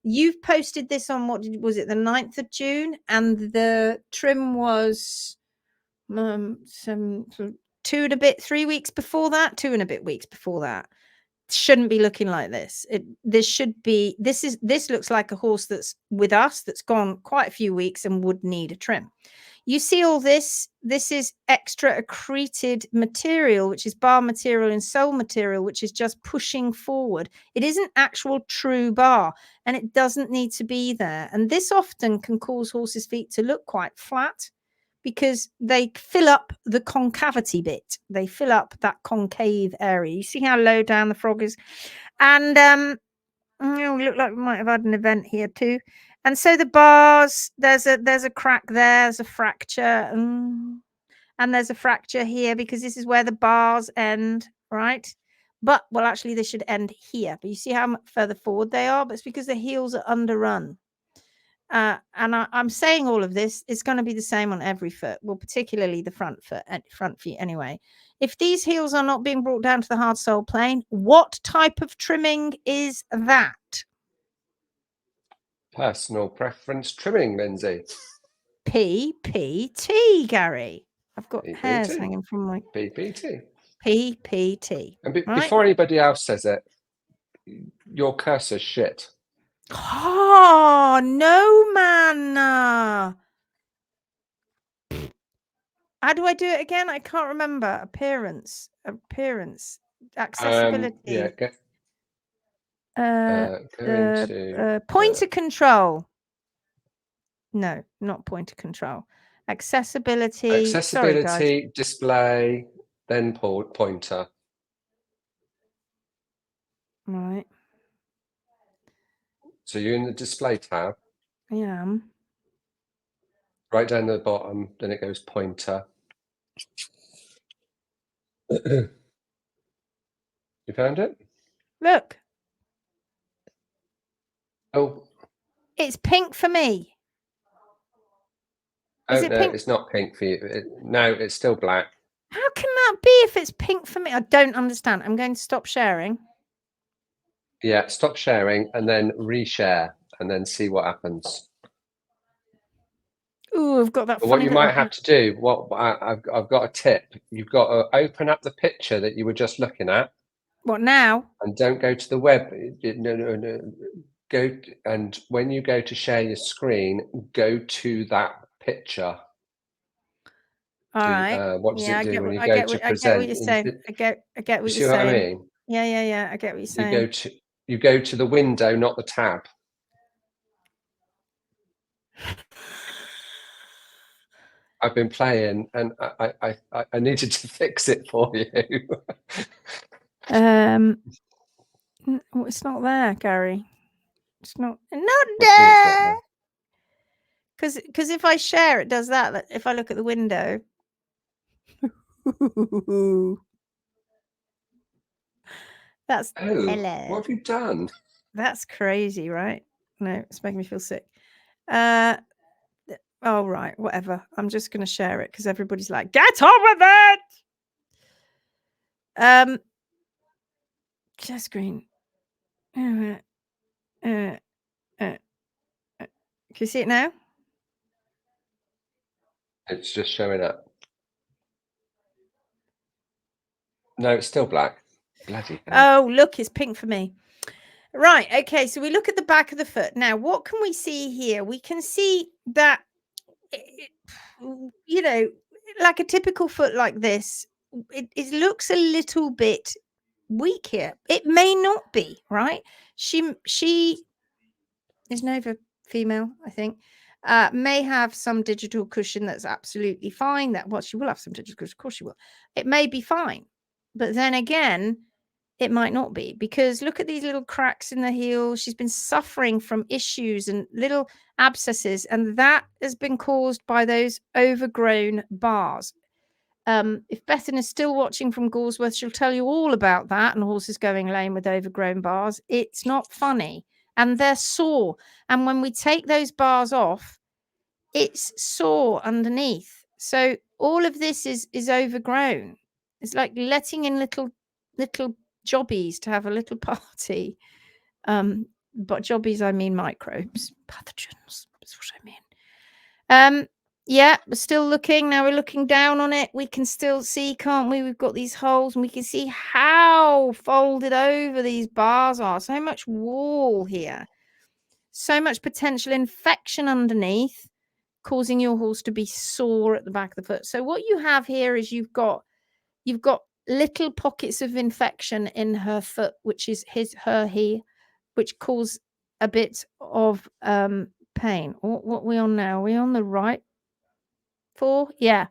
You've posted this on, what was it, the 9th of June, and the trim was some 2 and a bit, 3 weeks before that, 2 and a bit weeks before that. Shouldn't be looking like this. This looks like a horse that's with us, that's gone quite a few weeks and would need a trim. You see all this? This is extra accreted material, which is bar material and sole material, which is just pushing forward. It isn't actual true bar, and it doesn't need to be there. And this often can cause horses' feet to look quite flat because they fill up the concavity bit. They fill up that concave area. You see how low down the frog is? And we look like we might have had an event here too. And so the bars, there's a crack there, there's a fracture, and there's a fracture here because this is where the bars end, right? But, well, actually they should end here. But you see how much further forward they are? But it's because the heels are underrun. And I'm saying all of this, it's going to be the same on every foot. Well, particularly the front feet anyway. If these heels are not being brought down to the hard sole plane, what type of trimming is that? Personal preference trimming, Lindsay. PPT, Gary. I've got PPT. hairs hanging from my PPT. PPT. And before anybody else says it, your cursor's shit. Oh, no, man. How do I do it again? I can't remember. Appearance, accessibility. Yeah. Pointer control. No, not pointer control. Accessibility. Sorry, guys. Display, then pointer. Right. So you're in the display tab. I am. Right down the bottom, then it goes pointer. You found it? Look. Oh. It's pink for me. Oh, no, it's not pink for you. No, it's still black. How can that be if it's pink for me? I don't understand. I'm going to stop sharing. Yeah, stop sharing and then reshare and then see what happens. Oh, I've got that. But what you might have to do, I've got a tip. You've got to open up the picture that you were just looking at. What now? And don't go to the web. No. Go, and when you go to share your screen, go to that picture. All right. What does it do when you go to present? I get what you're saying. I get what you're saying. You see what I mean? Yeah. I get what you're saying. You go to You go to the window, not the tab. I've been playing, and I needed to fix it for you. It's not there, Gary. It's not there. Because if I share, it does that. If I look at the window. That's hello. What have you done? That's crazy, right? No, it's making me feel sick. Oh, right, whatever. I'm just going to share it because everybody's like, get on with it. Share screen. Can you see it now? It's just showing up. No, it's still black. Bloody hell. Oh, look, it's pink for me. Right, okay, so we look at the back of the foot. Now, what can we see here? We can see that, you know, like a typical foot like this, it looks a little bit weak here. It may not be, right? She is Nova female, I think. May have some digital cushion that's absolutely fine. She will have some digital cushion, of course she will. It may be fine, but then again, it might not be, because look at these little cracks in the heel. She's been suffering from issues and little abscesses, and that has been caused by those overgrown bars. If Bethan is still watching from Galsworth, she'll tell you all about that, and horses going lame with overgrown bars. It's not funny, and they're sore. And when we take those bars off, it's sore underneath. So all of this is overgrown. It's like letting in little jobbies to have a little party. But jobbies, I mean microbes, pathogens. That's what I mean. Yeah, we're still looking. Now we're looking down on it. We can still see, can't we? We've got these holes, and we can see how folded over these bars are. So much wall here. So much potential infection underneath, causing your horse to be sore at the back of the foot. So what you have here is you've got little pockets of infection in her foot, which is her here, which cause a bit of pain. What are we on now? Are we on the right 4? Yeah.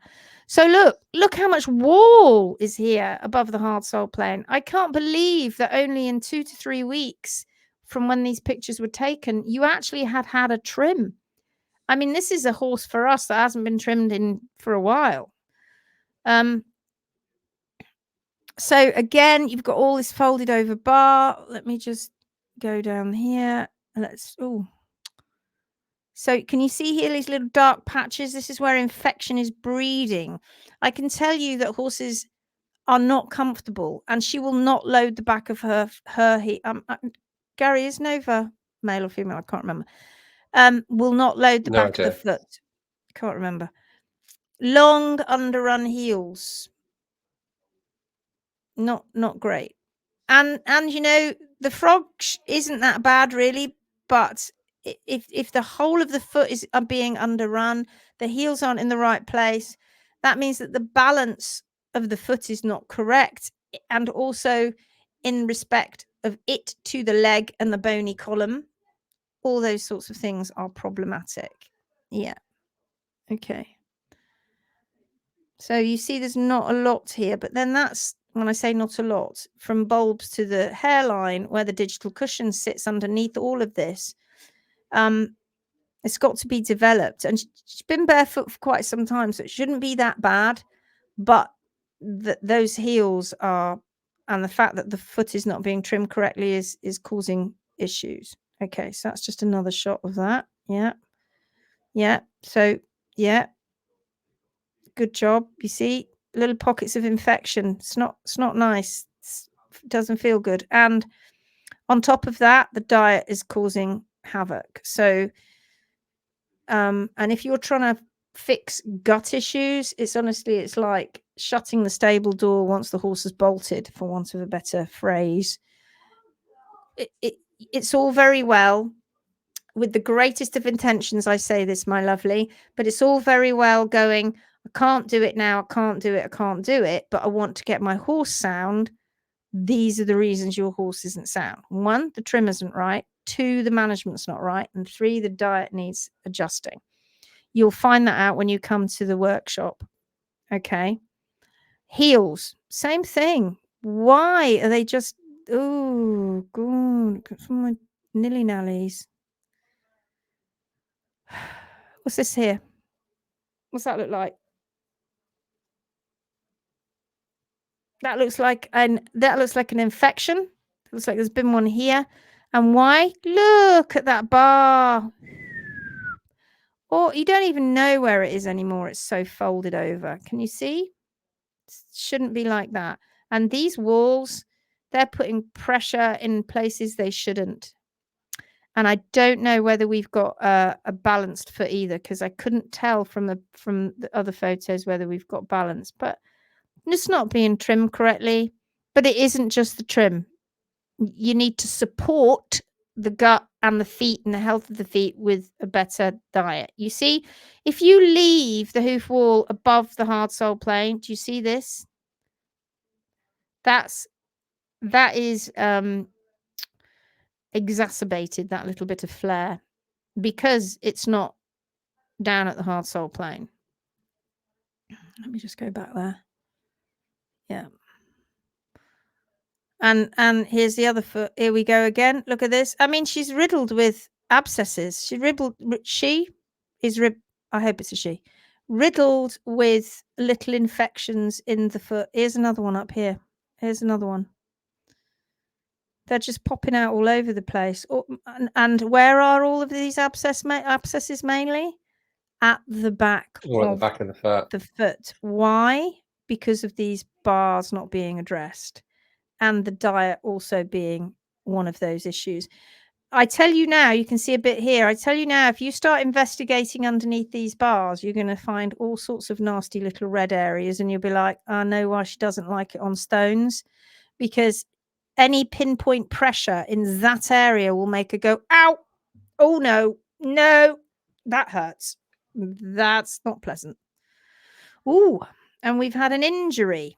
So look how much wall is here above the hard sole plane. I can't believe that only in 2 to 3 weeks from when these pictures were taken, you actually had a trim. I mean, this is a horse for us that hasn't been trimmed in for a while. So again, you've got all this folded over bar. Let me just go down here. So can you see here these little dark patches? This is where infection is breeding. I can tell you that horses are not comfortable, and she will not load the back of her Gary, is Nova male or female? I can't remember. Will not load the back of the foot. Can't remember. Long underrun heels. Not great. And you know, the frog isn't that bad really, but if the whole of the foot is being underrun, the heels aren't in the right place, that means that the balance of the foot is not correct, and also in respect of it to the leg and the bony column, all those sorts of things are problematic. Yeah. Okay. So you see there's not a lot here, but then that's, when I say not a lot, from bulbs to the hairline where the digital cushion sits underneath all of this, it's got to be developed. And she's been barefoot for quite some time, so it shouldn't be that bad. But those heels are, and the fact that the foot is not being trimmed correctly is causing issues. Okay, so that's just another shot of that. Yeah. Yeah. So, yeah. Good job. You see little pockets of infection. It's not nice. It doesn't feel good. And on top of that, the diet is causing havoc. So, and if you're trying to fix gut issues, it's like shutting the stable door once the horse has bolted, for want of a better phrase. It's all very well, with the greatest of intentions, I say this, my lovely, but it's all very well going, I can't do it now, I can't do it, but I want to get my horse sound. these are the reasons your horse isn't sound. 1, the trim isn't right. 2, the management's not right. And 3, the diet needs adjusting. You'll find that out when you come to the workshop. Okay. Heels, same thing. Why are they just, oh, God, some of my nilly-nallies. What's this here? What's that look like? That looks like an infection. It looks like there's been one here. And why? Look at that bar. Or you don't even know where it is anymore. It's so folded over. Can you see? It shouldn't be like that. And these walls, they're putting pressure in places they shouldn't. And I don't know whether we've got a balanced foot either, because I couldn't tell from the other photos whether we've got balance. But it's not being trimmed correctly. But it isn't just the trim. You need to support the gut and the feet and the health of the feet with a better diet. You see, if you leave the hoof wall above the hard sole plane, do you see this? That is exacerbated, that little bit of flare, because it's not down at the hard sole plane. Let me just go back there. Yeah. And here's the other foot. Here we go again. Look at this. I mean, she's riddled with abscesses. She is I hope it's a she. Riddled with little infections in the foot. Here's another one up here. Here's another one. They're just popping out all over the place. And where are all of these abscesses mainly? At the back. Or at the back of the foot. The foot. Why? Because of these bars not being addressed. And the diet also being one of those issues. I tell you now, you can see a bit here. I tell you now, if you start investigating underneath these bars, you're going to find all sorts of nasty little red areas. And you'll be like, I know why she doesn't like it on stones. Because any pinpoint pressure in that area will make her go, ow, oh no, no, that hurts. That's not pleasant. Ooh, and we've had an injury.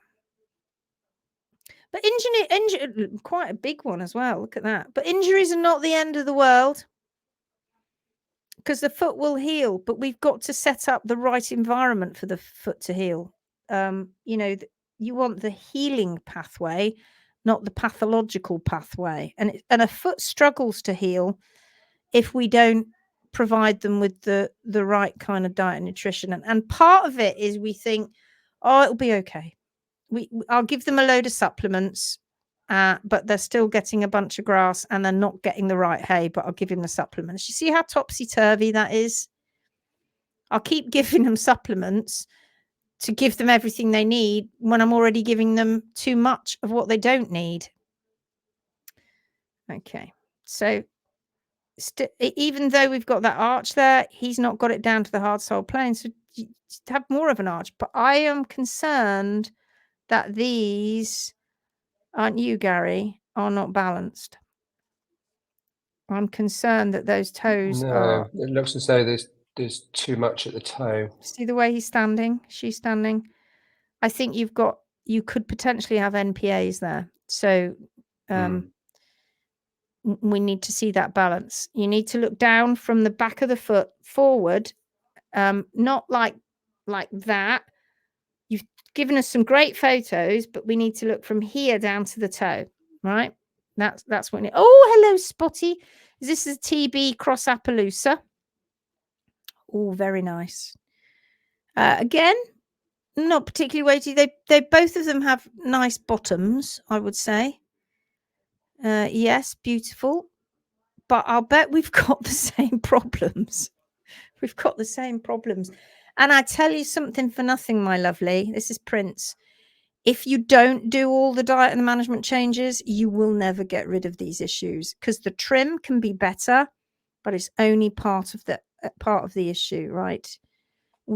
But injury, quite a big one as well. Look at that. But injuries are not the end of the world, because the foot will heal. But we've got to set up the right environment for the foot to heal. You know, you want the healing pathway, not the pathological pathway. And a foot struggles to heal if we don't provide them with the right kind of diet and nutrition. And part of it is we think, oh, it'll be okay. I'll give them a load of supplements, but they're still getting a bunch of grass and they're not getting the right hay, but I'll give them the supplements. You see how topsy-turvy that is? I'll keep giving them supplements to give them everything they need when I'm already giving them too much of what they don't need. Okay, so even though we've got that arch there, he's not got it down to the hard sole plane, so you have more of an arch. But I am concerned that these, aren't you, Gary, are not balanced. I'm concerned that those toes are... it looks as though there's too much at the toe. See the way he's standing? She's standing. I think you could potentially have NPAs there. So we need to see that balance. You need to look down from the back of the foot forward, not like that. You've given us some great photos, but we need to look from here down to the toe, right? That's what. Oh, hello, Spotty. This is TB Cross Appaloosa. Oh, very nice. Again, not particularly weighty. They both of them have nice bottoms, I would say. Yes, beautiful. But I'll bet we've got the same problems. We've got the same problems. And I tell you something for nothing, my lovely. This is Prince. If you don't do all the diet and the management changes, you will never get rid of these issues, because the trim can be better, but it's only part of the issue, right?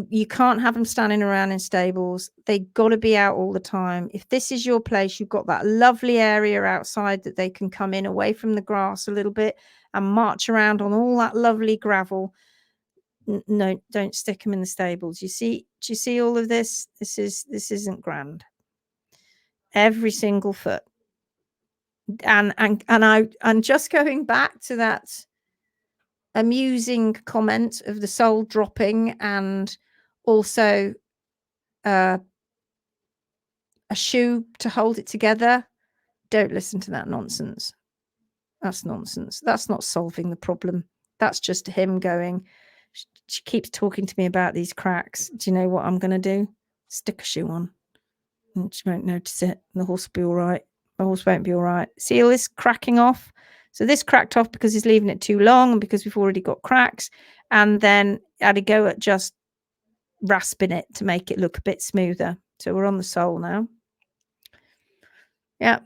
You can't have them standing around in stables. They got to be out all the time. If this is your place, you've got that lovely area outside that they can come in away from the grass a little bit and march around on all that lovely gravel. No, don't stick them in the stables. Do you see all of this? This isn't grand. Every single foot And just going back to that amusing comment of the sole dropping, and also a shoe to hold it together. Don't listen to that nonsense. That's nonsense. That's not solving the problem. That's just him going, she keeps talking to me about these cracks. Do you know what I'm going to do? Stick a shoe on. And she won't notice it. The horse will be all right. The horse won't be all right. See all this cracking off? So this cracked off because he's leaving it too long and because we've already got cracks. And then I had to go at just rasping it to make it look a bit smoother. So we're on the sole now. Yeah.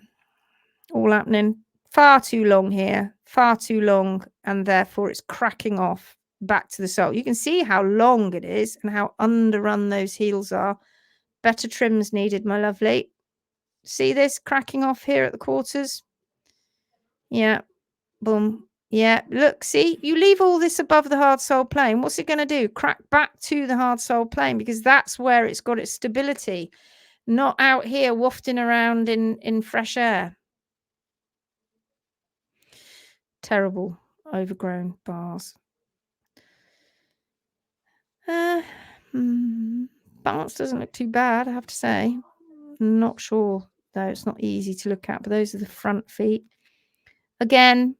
All happening. Far too long here. Far too long. And therefore it's cracking off back to the sole. You can see how long it is and how underrun those heels are. Better trims needed, my lovely. See this cracking off here at the quarters? Yeah. Boom. Yeah. Look, see, you leave all this above the hard sole plane. What's it going to do? Crack back to the hard sole plane, because that's where it's got its stability, not out here wafting around in fresh air. Terrible overgrown bars. Balance doesn't look too bad, I have to say. Not sure, though. It's not easy to look at, but those are the front feet. Again,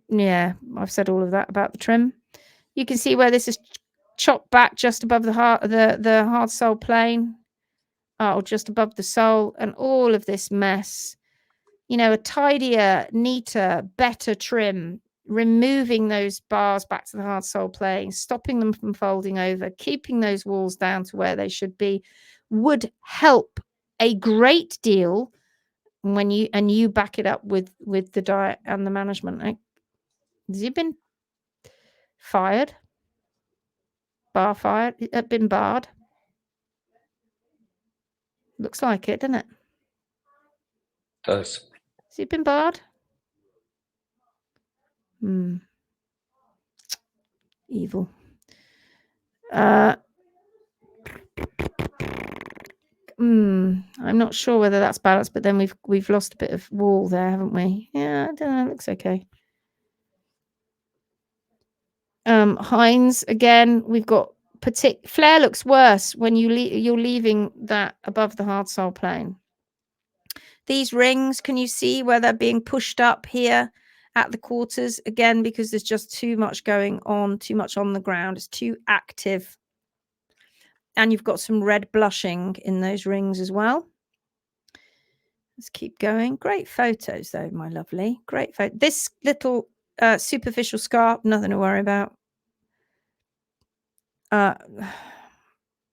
yeah, I've said all of that about the trim. You can see where this is chopped back just above the hard sole plane, or just above the sole, and all of this mess. You know, a tidier, neater, better trim, removing those bars back to the hard sole plane, stopping them from folding over, keeping those walls down to where they should be, would help a great deal when you back it up with the diet and the management. Has he been fired? Bar fired? Been barred? Looks like it, doesn't it? Does. Has he been barred? Evil. I'm not sure whether that's balanced, but then we've lost a bit of wall there, haven't we? Yeah, I don't know. It looks okay. Hines, again, we've got flare looks worse when you're leaving that above the hard sole plane. These rings, can you see where they're being pushed up here at the quarters? Again, because there's just too much going on, too much on the ground. It's too active. And you've got some red blushing in those rings as well. Let's keep going. Great photos, though, my lovely. Great photo. This little superficial scar, nothing to worry about.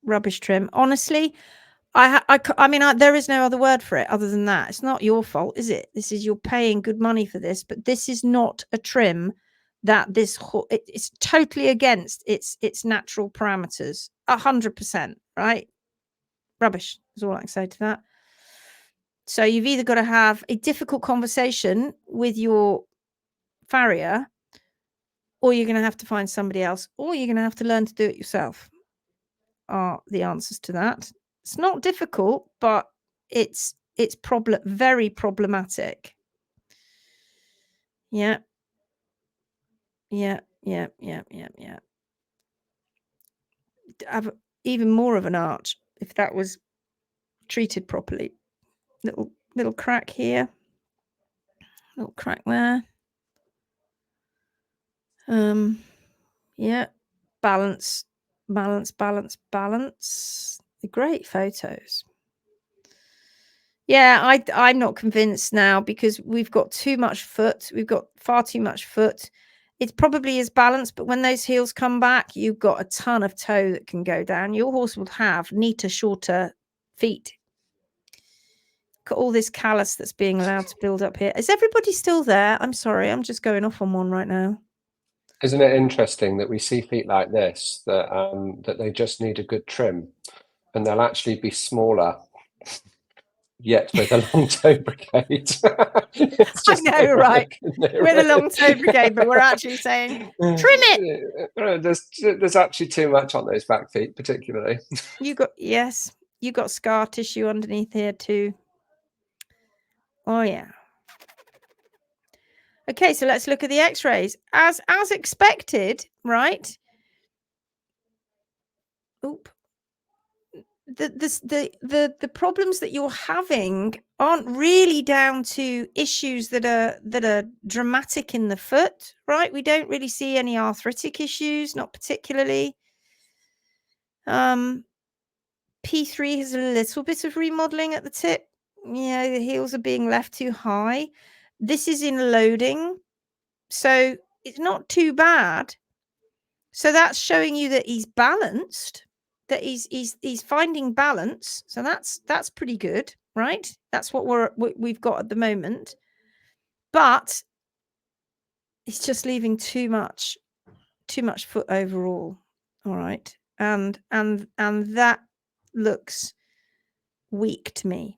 Rubbish trim. Honestly, I mean, there is no other word for it other than that. It's not your fault, is it? This is, you're paying good money for this, but this is not a trim that it's totally against its natural parameters. 100%, right? Rubbish is all I can say to that. So you've either got to have a difficult conversation with your farrier, or you're going to have to find somebody else, or you're going to have to learn to do it yourself, are the answers to that. It's not difficult, but it's very problematic. Yeah. Have even more of an arch if that was treated properly. Little crack here, little crack there. Yeah, balance. Great photos. Yeah, I'm not convinced now, because we've got too much foot. We've got far too much foot. It probably is balanced, but when those heels come back, you've got a ton of toe that can go down. Your horse will have neater, shorter feet. Got all this callus that's being allowed to build up here. Is everybody still there? I'm sorry, I'm just going off on one right now. Isn't it interesting that we see feet like this, that they just need a good trim, and they'll actually be smaller, yet with a long toe brigade. I know, right? With a long toe brigade, but we're actually saying, trim it. There's actually too much on those back feet, particularly. You got scar tissue underneath here too. Oh, yeah. Okay, so let's look at the x-rays. As expected, right? Oop. The problems that you're having aren't really down to issues that are dramatic in the foot, right? We don't really see any arthritic issues, not particularly. P3 has a little bit of remodeling at the tip. Yeah, the heels are being left too high. This is in loading, so it's not too bad. So that's showing you that he's balanced, that he's finding balance. So that's pretty good, right? That's what we've got at the moment. But it's just leaving too much foot overall. All right. And that looks weak to me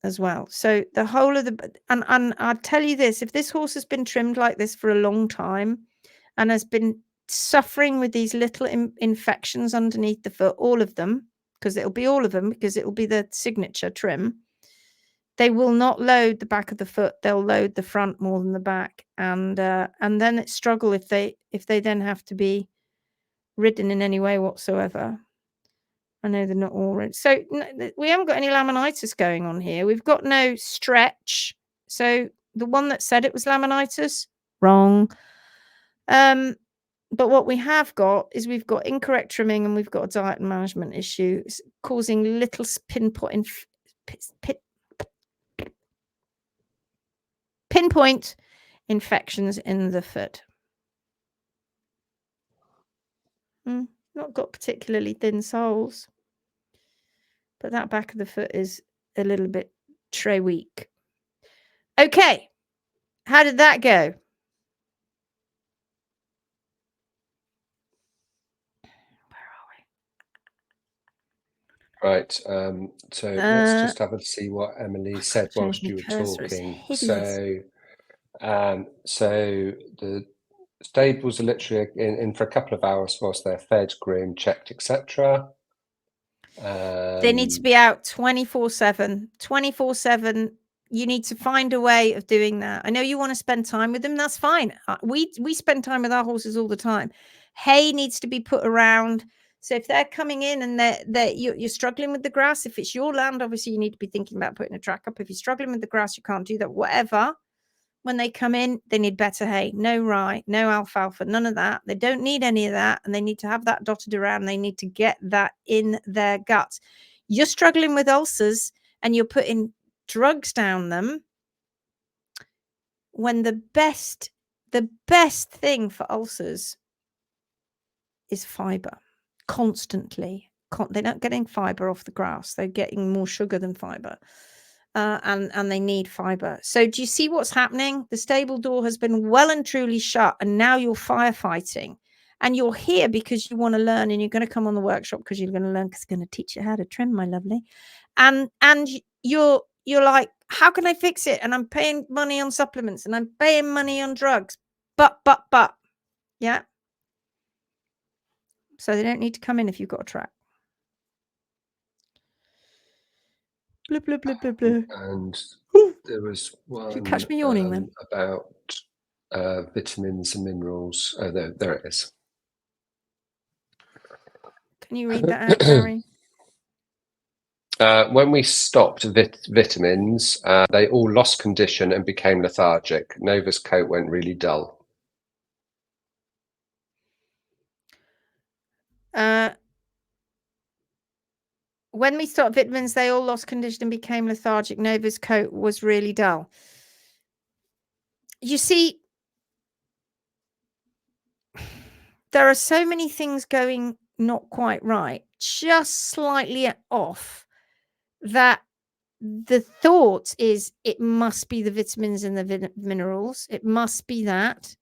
as well. So the whole of the, and I'll tell you this, if this horse has been trimmed like this for a long time and has been suffering with these little infections underneath the foot, all of them, because it'll be all of them, because it will be the signature trim, they will not load the back of the foot. They'll load the front more than the back, and then it's struggle if they then have to be ridden in any way whatsoever. I know they're not all red. So we haven't got any laminitis going on here. We've got no stretch. So the one that said it was laminitis, wrong. But what we have got is we've got incorrect trimming, and we've got a diet and management issue causing little pinpoint infections in the foot. Not got particularly thin soles, but that back of the foot is a little bit tray weak. Okay, how did that go? Right, so let's just have a see what Emily said whilst you were talking. So the stables are literally in for a couple of hours whilst they're fed, groomed, checked, etc. They need to be out 24/7. 24/7. You need to find a way of doing that. I know you want to spend time with them. That's fine. We spend time with our horses all the time. Hay needs to be put around. So if they're coming in and you're struggling with the grass, if it's your land, obviously you need to be thinking about putting a track up. If you're struggling with the grass, you can't do that. Whatever. When they come in, they need better hay. No rye, no alfalfa, none of that. They don't need any of that, and they need to have that dotted around. They need to get that in their guts. You're struggling with ulcers and you're putting drugs down them when the best thing for ulcers is fiber. Constantly. They're not getting fiber off the grass. They're getting more sugar than fiber. And they need fiber. So do you see what's happening? The stable door has been well and truly shut, and now you're firefighting. And you're here because you want to learn, and you're going to come on the workshop because you're going to learn, because it's going to teach you how to trim, my lovely. And you're like, how can I fix it? And I'm paying money on supplements, and I'm paying money on drugs. But yeah. So they don't need to come in if you've got a track. Blah, blah, blah, blah, blah. And there was one. Did you catch me yawning then? About vitamins and minerals. Oh, there it is. Can you read that out, Gary? When we stopped vitamins, they all lost condition and became lethargic. Nova's coat went really dull. When we stopped vitamins, they all lost condition and became lethargic. Nova's coat was really dull. You see, there are so many things going not quite right, just slightly off, that the thought is it must be the vitamins and the minerals. It must be that.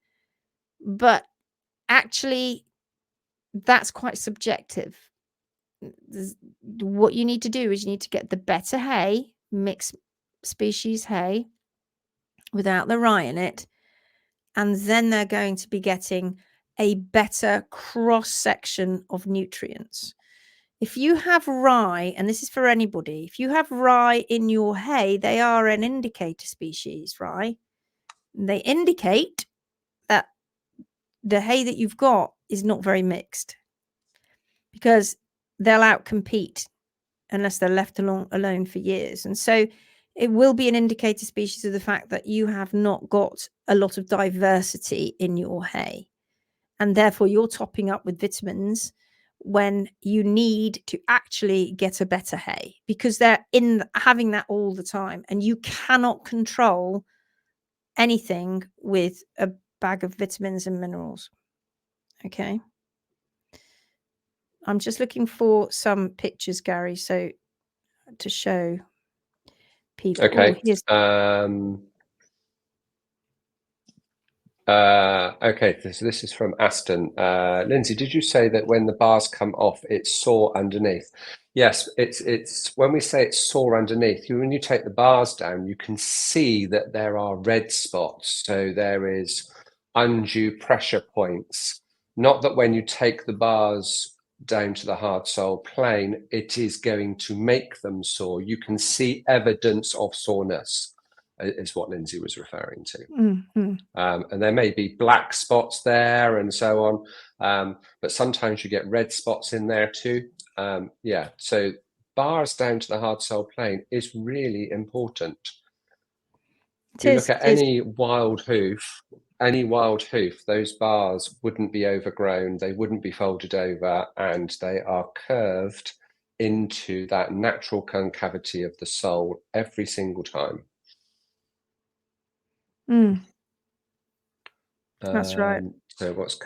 But actually, that's quite subjective. What you need to do is you need to get the better hay, mixed species hay, without the rye in it, and then they're going to be getting a better cross section of nutrients. If you have rye, and this is for anybody, if you have rye in your hay, they are an indicator species, rye. They indicate that the hay that you've got is not very mixed, because they'll outcompete unless they're left alone for years. And so it will be an indicator species of the fact that you have not got a lot of diversity in your hay. And therefore you're topping up with vitamins when you need to actually get a better hay, because they're having that all the time. And you cannot control anything with a bag of vitamins and minerals. Okay. I'm just looking for some pictures, Gary, so to show people. Okay. Okay, this is from Aston. Lindsay, did you say that when the bars come off, it's sore underneath? Yes, it's when we say it's sore underneath, when you take the bars down, you can see that there are red spots. So there is undue pressure points. Not that when you take the bars down to the hard sole plane, it is going to make them sore. You can see evidence of soreness, is what Lindsay was referring to. Mm-hmm. And there may be black spots there and so on, but sometimes you get red spots in there too. Yeah, so bars down to the hard sole plane is really important. If you look at any wild hoof, those bars wouldn't be overgrown, they wouldn't be folded over, and they are curved into that natural concavity of the sole every single time. That's right. So what's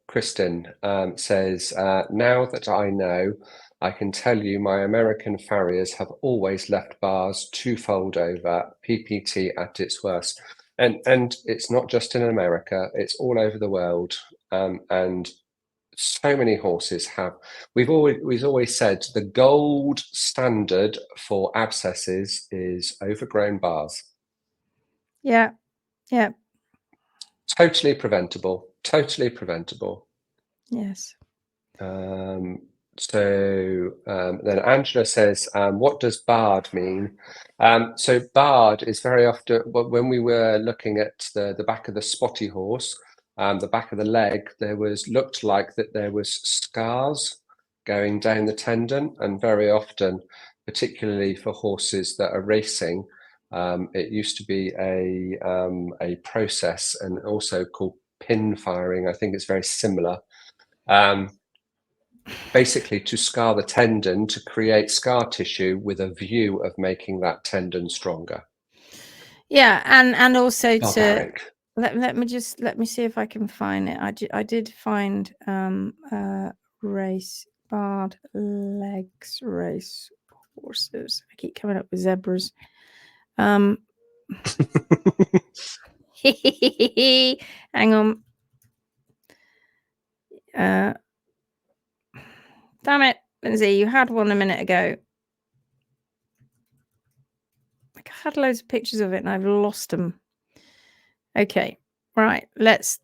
Kristen says, now that I know, I can tell you my American farriers have always left bars to fold over, PPT at its worst. And it's not just in America, it's all over the world. And so many horses have. We've always said the gold standard for abscesses is overgrown bars. Yeah, yeah. Totally preventable. Totally preventable. Yes. So then Angela says, what does barred mean? So barred is very often, when we were looking at the back of the spotty horse, the back of the leg, looked like that there was scars going down the tendon, and very often, particularly for horses that are racing, it used to be a process, and also called pin firing. I think it's very similar. Basically to scar the tendon, to create scar tissue with a view of making that tendon stronger. Yeah, and also barbaric. To let me see if I can find it. I did find race barred legs race horses. I keep coming up with zebras. Hang on. Damn it, Lindsay, you had one a minute ago. I had loads of pictures of it and I've lost them. Okay, right, So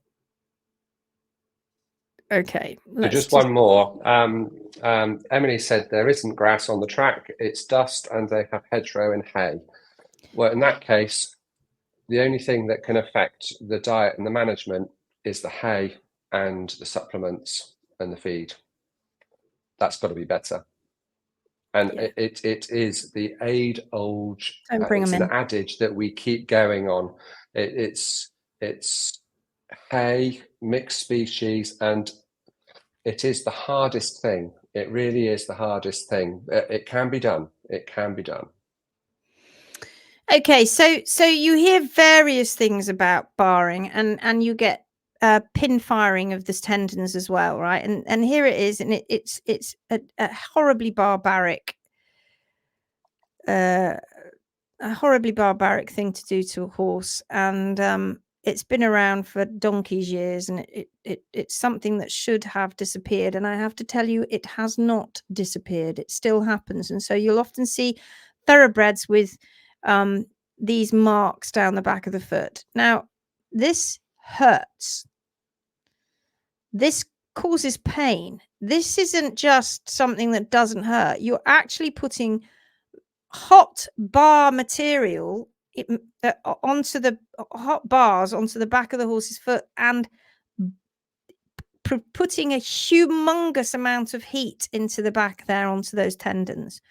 just one more. Emily said there isn't grass on the track, it's dust, and they have hedgerow and hay. Well, in that case, the only thing that can affect the diet and the management is the hay and the supplements and the feed. That's got to be better. And yeah. it is the age-old, it's an adage that we keep going on. It's hay, mixed species, and it is the hardest thing. It really is the hardest thing. It can be done. It can be done. Okay, so you hear various things about barring, and you get pin firing of the tendons as well, right? And here it is, and it's a horribly barbaric, thing to do to a horse, and it's been around for donkey's years, and it's something that should have disappeared. And I have to tell you, it has not disappeared. It still happens, and so you'll often see thoroughbreds with these marks down the back of the foot. Now, this hurts. This causes pain. this isn't just something that doesn't hurt. You're actually putting hot bar material onto the hot bars onto the back of the horse's foot and putting a humongous amount of heat into the back there onto those tendons.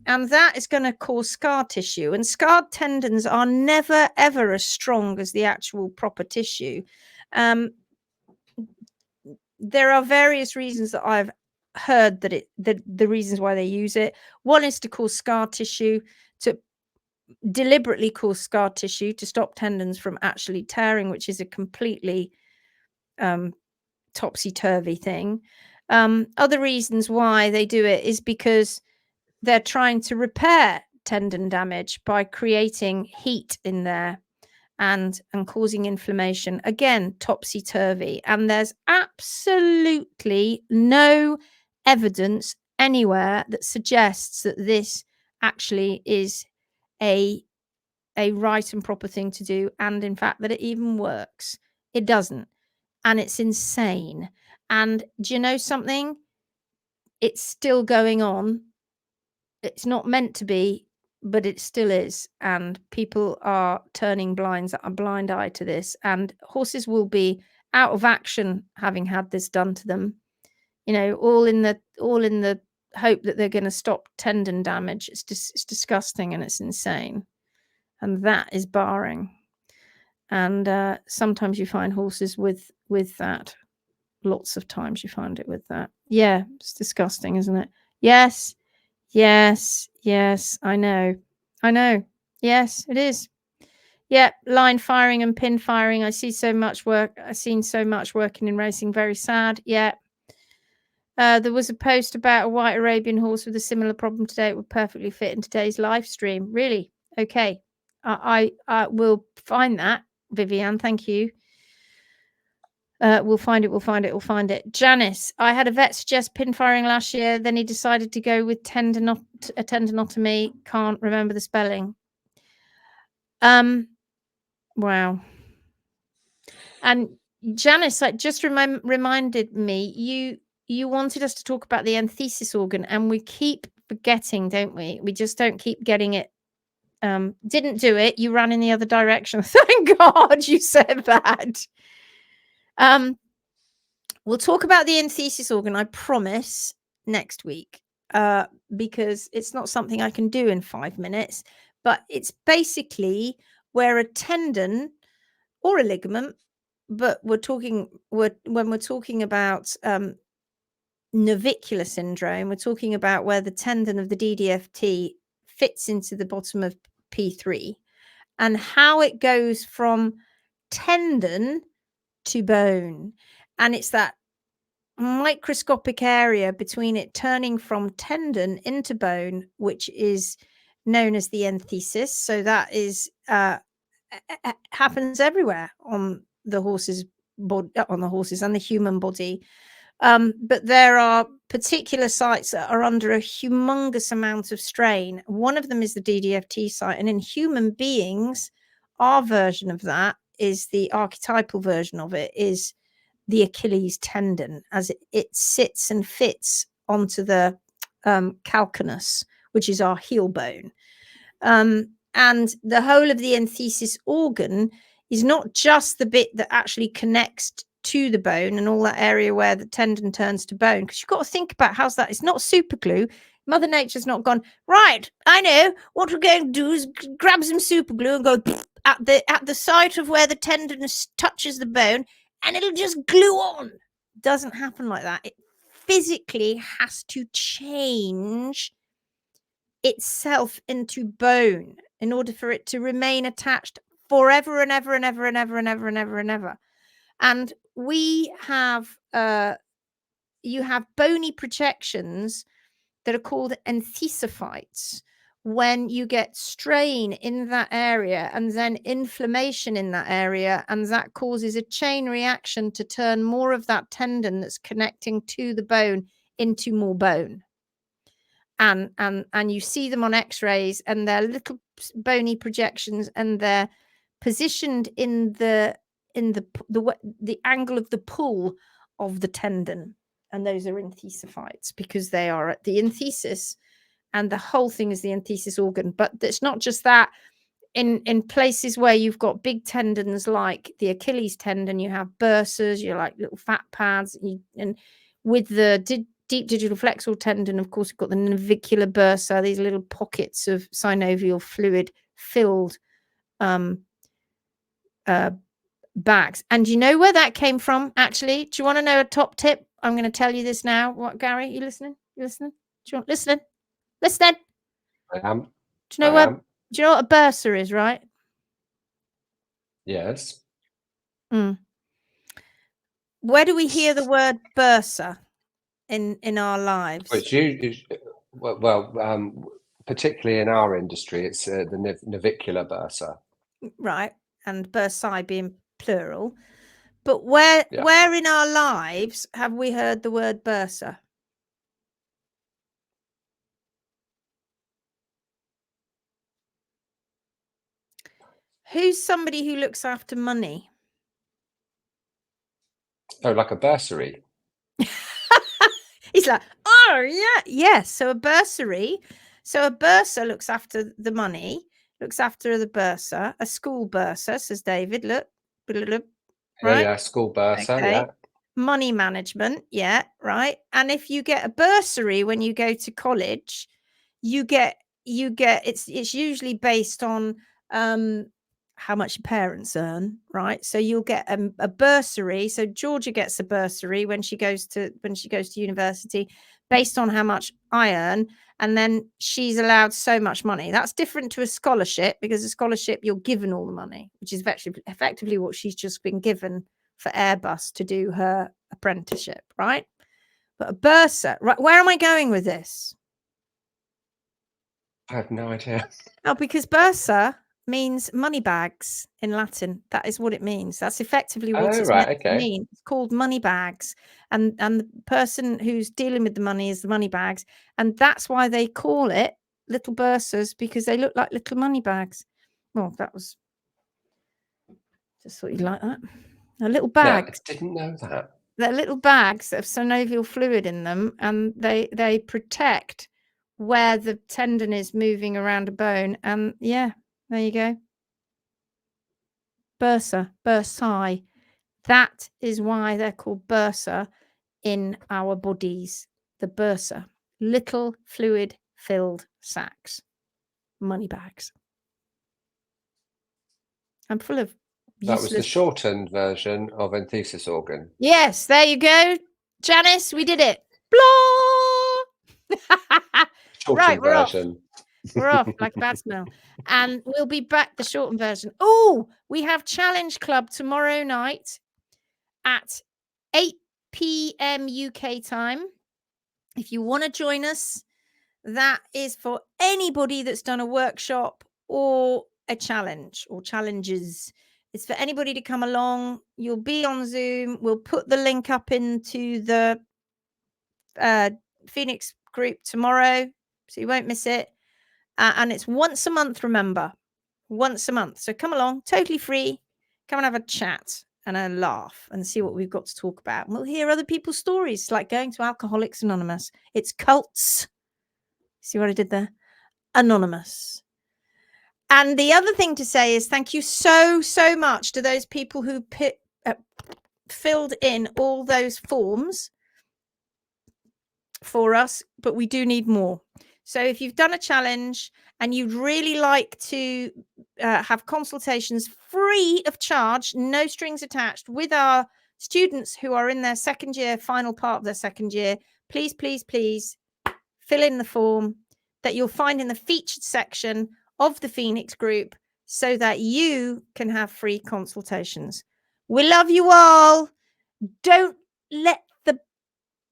And that is going to cause scar tissue. And scarred tendons are never, ever as strong as the actual proper tissue. There are various reasons that I've heard that the reasons why they use it. One is to cause scar tissue, to deliberately cause scar tissue to stop tendons from actually tearing, which is a completely topsy-turvy thing. Other reasons why they do it is because they're trying to repair tendon damage by creating heat in there and causing inflammation. Again, topsy-turvy. And there's absolutely no evidence anywhere that suggests that this actually is a right and proper thing to do, and in fact that it even works. It doesn't, and it's insane. And do you know something? It's still going on. It's not meant to be, but it still is, and people are turning a blind eye to this, and horses will be out of action having had this done to them, you know, all in the hope that they're going to stop tendon damage. It's disgusting, and it's insane, and that is barring. And sometimes you find horses with that. Lots of times you find it with that. Yeah, it's disgusting, isn't it? Yes, I know. Yes, it is. Yeah, line firing and pin firing. I see so much work. I've seen so much working in racing. Very sad. Yeah. There was a post about a white Arabian horse with a similar problem today. It would perfectly fit in today's live stream. Really? Okay. I will find that, Vivian. Thank you. We'll find it. Janice, I had a vet suggest pin firing last year. Then he decided to go with tendinotomy. Can't remember the spelling. Wow. And Janice, like, just reminded me, you wanted us to talk about the enthesis organ, and we keep forgetting, don't we? We just don't keep getting it. Didn't do it. You ran in the other direction. Thank God you said that. We'll talk about the enthesis organ, I promise, next week, because it's not something I can do in 5 minutes, but it's basically where a tendon or a ligament, but when we're talking about navicular syndrome, we're talking about where the tendon of the DDFT fits into the bottom of P3 and how it goes from tendon to bone. And it's that microscopic area between it turning from tendon into bone, which is known as the enthesis. So that is happens everywhere on the horse's body, on the horses and the human body. But there are particular sites that are under a humongous amount of strain. One of them is the DDFT site, and in human beings, our version of that is the archetypal version of it is the Achilles tendon, as it sits and fits onto the calcaneus, which is our heel bone. And the whole of the enthesis organ is not just the bit that actually connects to the bone and all that area where the tendon turns to bone, because you've got to think about how's that. It's not super glue. Mother Nature's not gone, right, I know what we're going to do is grab some super glue and go at the site of where the tendon touches the bone, and it'll just glue on. It doesn't happen like that. It physically has to change itself into bone in order for it to remain attached forever and ever and ever and ever and ever and ever and ever. And we have you have bony projections that are called enthesophytes when you get strain in that area and then inflammation in that area, and that causes a chain reaction to turn more of that tendon that's connecting to the bone into more bone. And you see them on x-rays, and they're little bony projections, and they're positioned in the angle of the pull of the tendon. And those are enthesophytes because they are at the enthesis, and the whole thing is the enthesis organ. But it's not just that. In places where you've got big tendons like the Achilles tendon, you have bursas, you're like little fat pads. And with the deep digital flexor tendon, of course, you've got the navicular bursa, these little pockets of synovial fluid filled bags. And you know where that came from, actually? Do you want to know a top tip? I'm going to tell you this now. What, Gary? You listening? You listening? Do you want listening? Listening? I am. Do you know do you know what a bursa is, right? Yes. Where do we hear the word bursa in our lives? Which particularly in our industry, it's the navicular bursa. Right, and bursae being plural. But where in our lives have we heard the word bursa? Who's somebody who looks after money? Oh, like a bursary. He's like, oh yeah, yes. So a bursary. So a bursa looks after the money, looks after the bursa. A school bursa, says David. Look, right? Yeah, school bursa. Okay. Yeah. Money management, yeah, right. And if you get a bursary when you go to college, you get it's usually based on how much your parents earn, right? So you'll get a bursary. So Georgia gets a bursary when she goes to university based on how much I earn, and then she's allowed so much money. That's different to a scholarship, because a scholarship you're given all the money, which is effectively what she's just been given for Airbus to do her apprenticeship, right? But a bursa, right? Where am I going with this? I have no idea. Oh, because bursa means money bags in Latin. That is what it means. That's effectively what it's meant to mean. It's called money bags, and the person who's dealing with the money is the money bags, and that's why they call it little bursas, because they look like little money bags. Well, that was just thought you'd like that. A little bag. Yeah, I didn't know that. They're little bags that have synovial fluid in them, and they protect where the tendon is moving around a bone. And yeah, there you go. Bursae. That is why they're called bursa in our bodies. The bursa, little fluid filled sacks, money bags. I'm full of That was the shortened version of enthesis organ. Yes, there you go, Janice. We did it. Blah. Right, we're version. Off. We're off like a bad smell. And we'll be back, the shortened version. Oh, we have Challenge Club tomorrow night at 8 p.m. UK time. If you want to join us, that is for anybody that's done a workshop or a challenge or challenges. It's for anybody to come along. You'll be on Zoom. We'll put the link up into the Phoenix group tomorrow, so you won't miss it. And it's once a month, remember, once a month. So come along, totally free. Come and have a chat and a laugh and see what we've got to talk about. And we'll hear other people's stories, like going to Alcoholics Anonymous. It's cults. See what I did there? Anonymous. And the other thing to say is thank you so much to those people who filled in all those forms for us, but we do need more. So if you've done a challenge and you'd really like to have consultations free of charge, no strings attached, with our students who are in their second year, final part of their second year, please fill in the form that you'll find in the featured section of the Phoenix group, so that you can have free consultations. We love you all. Don't let the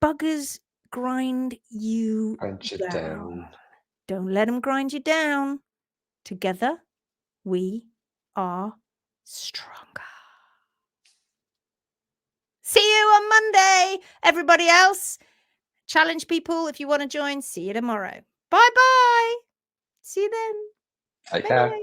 buggers grind you down. Don't let them grind you down. Together, we are stronger. See you on Monday, everybody else. Challenge people, if you want to join, see you tomorrow. Bye-bye. See you then. Take care.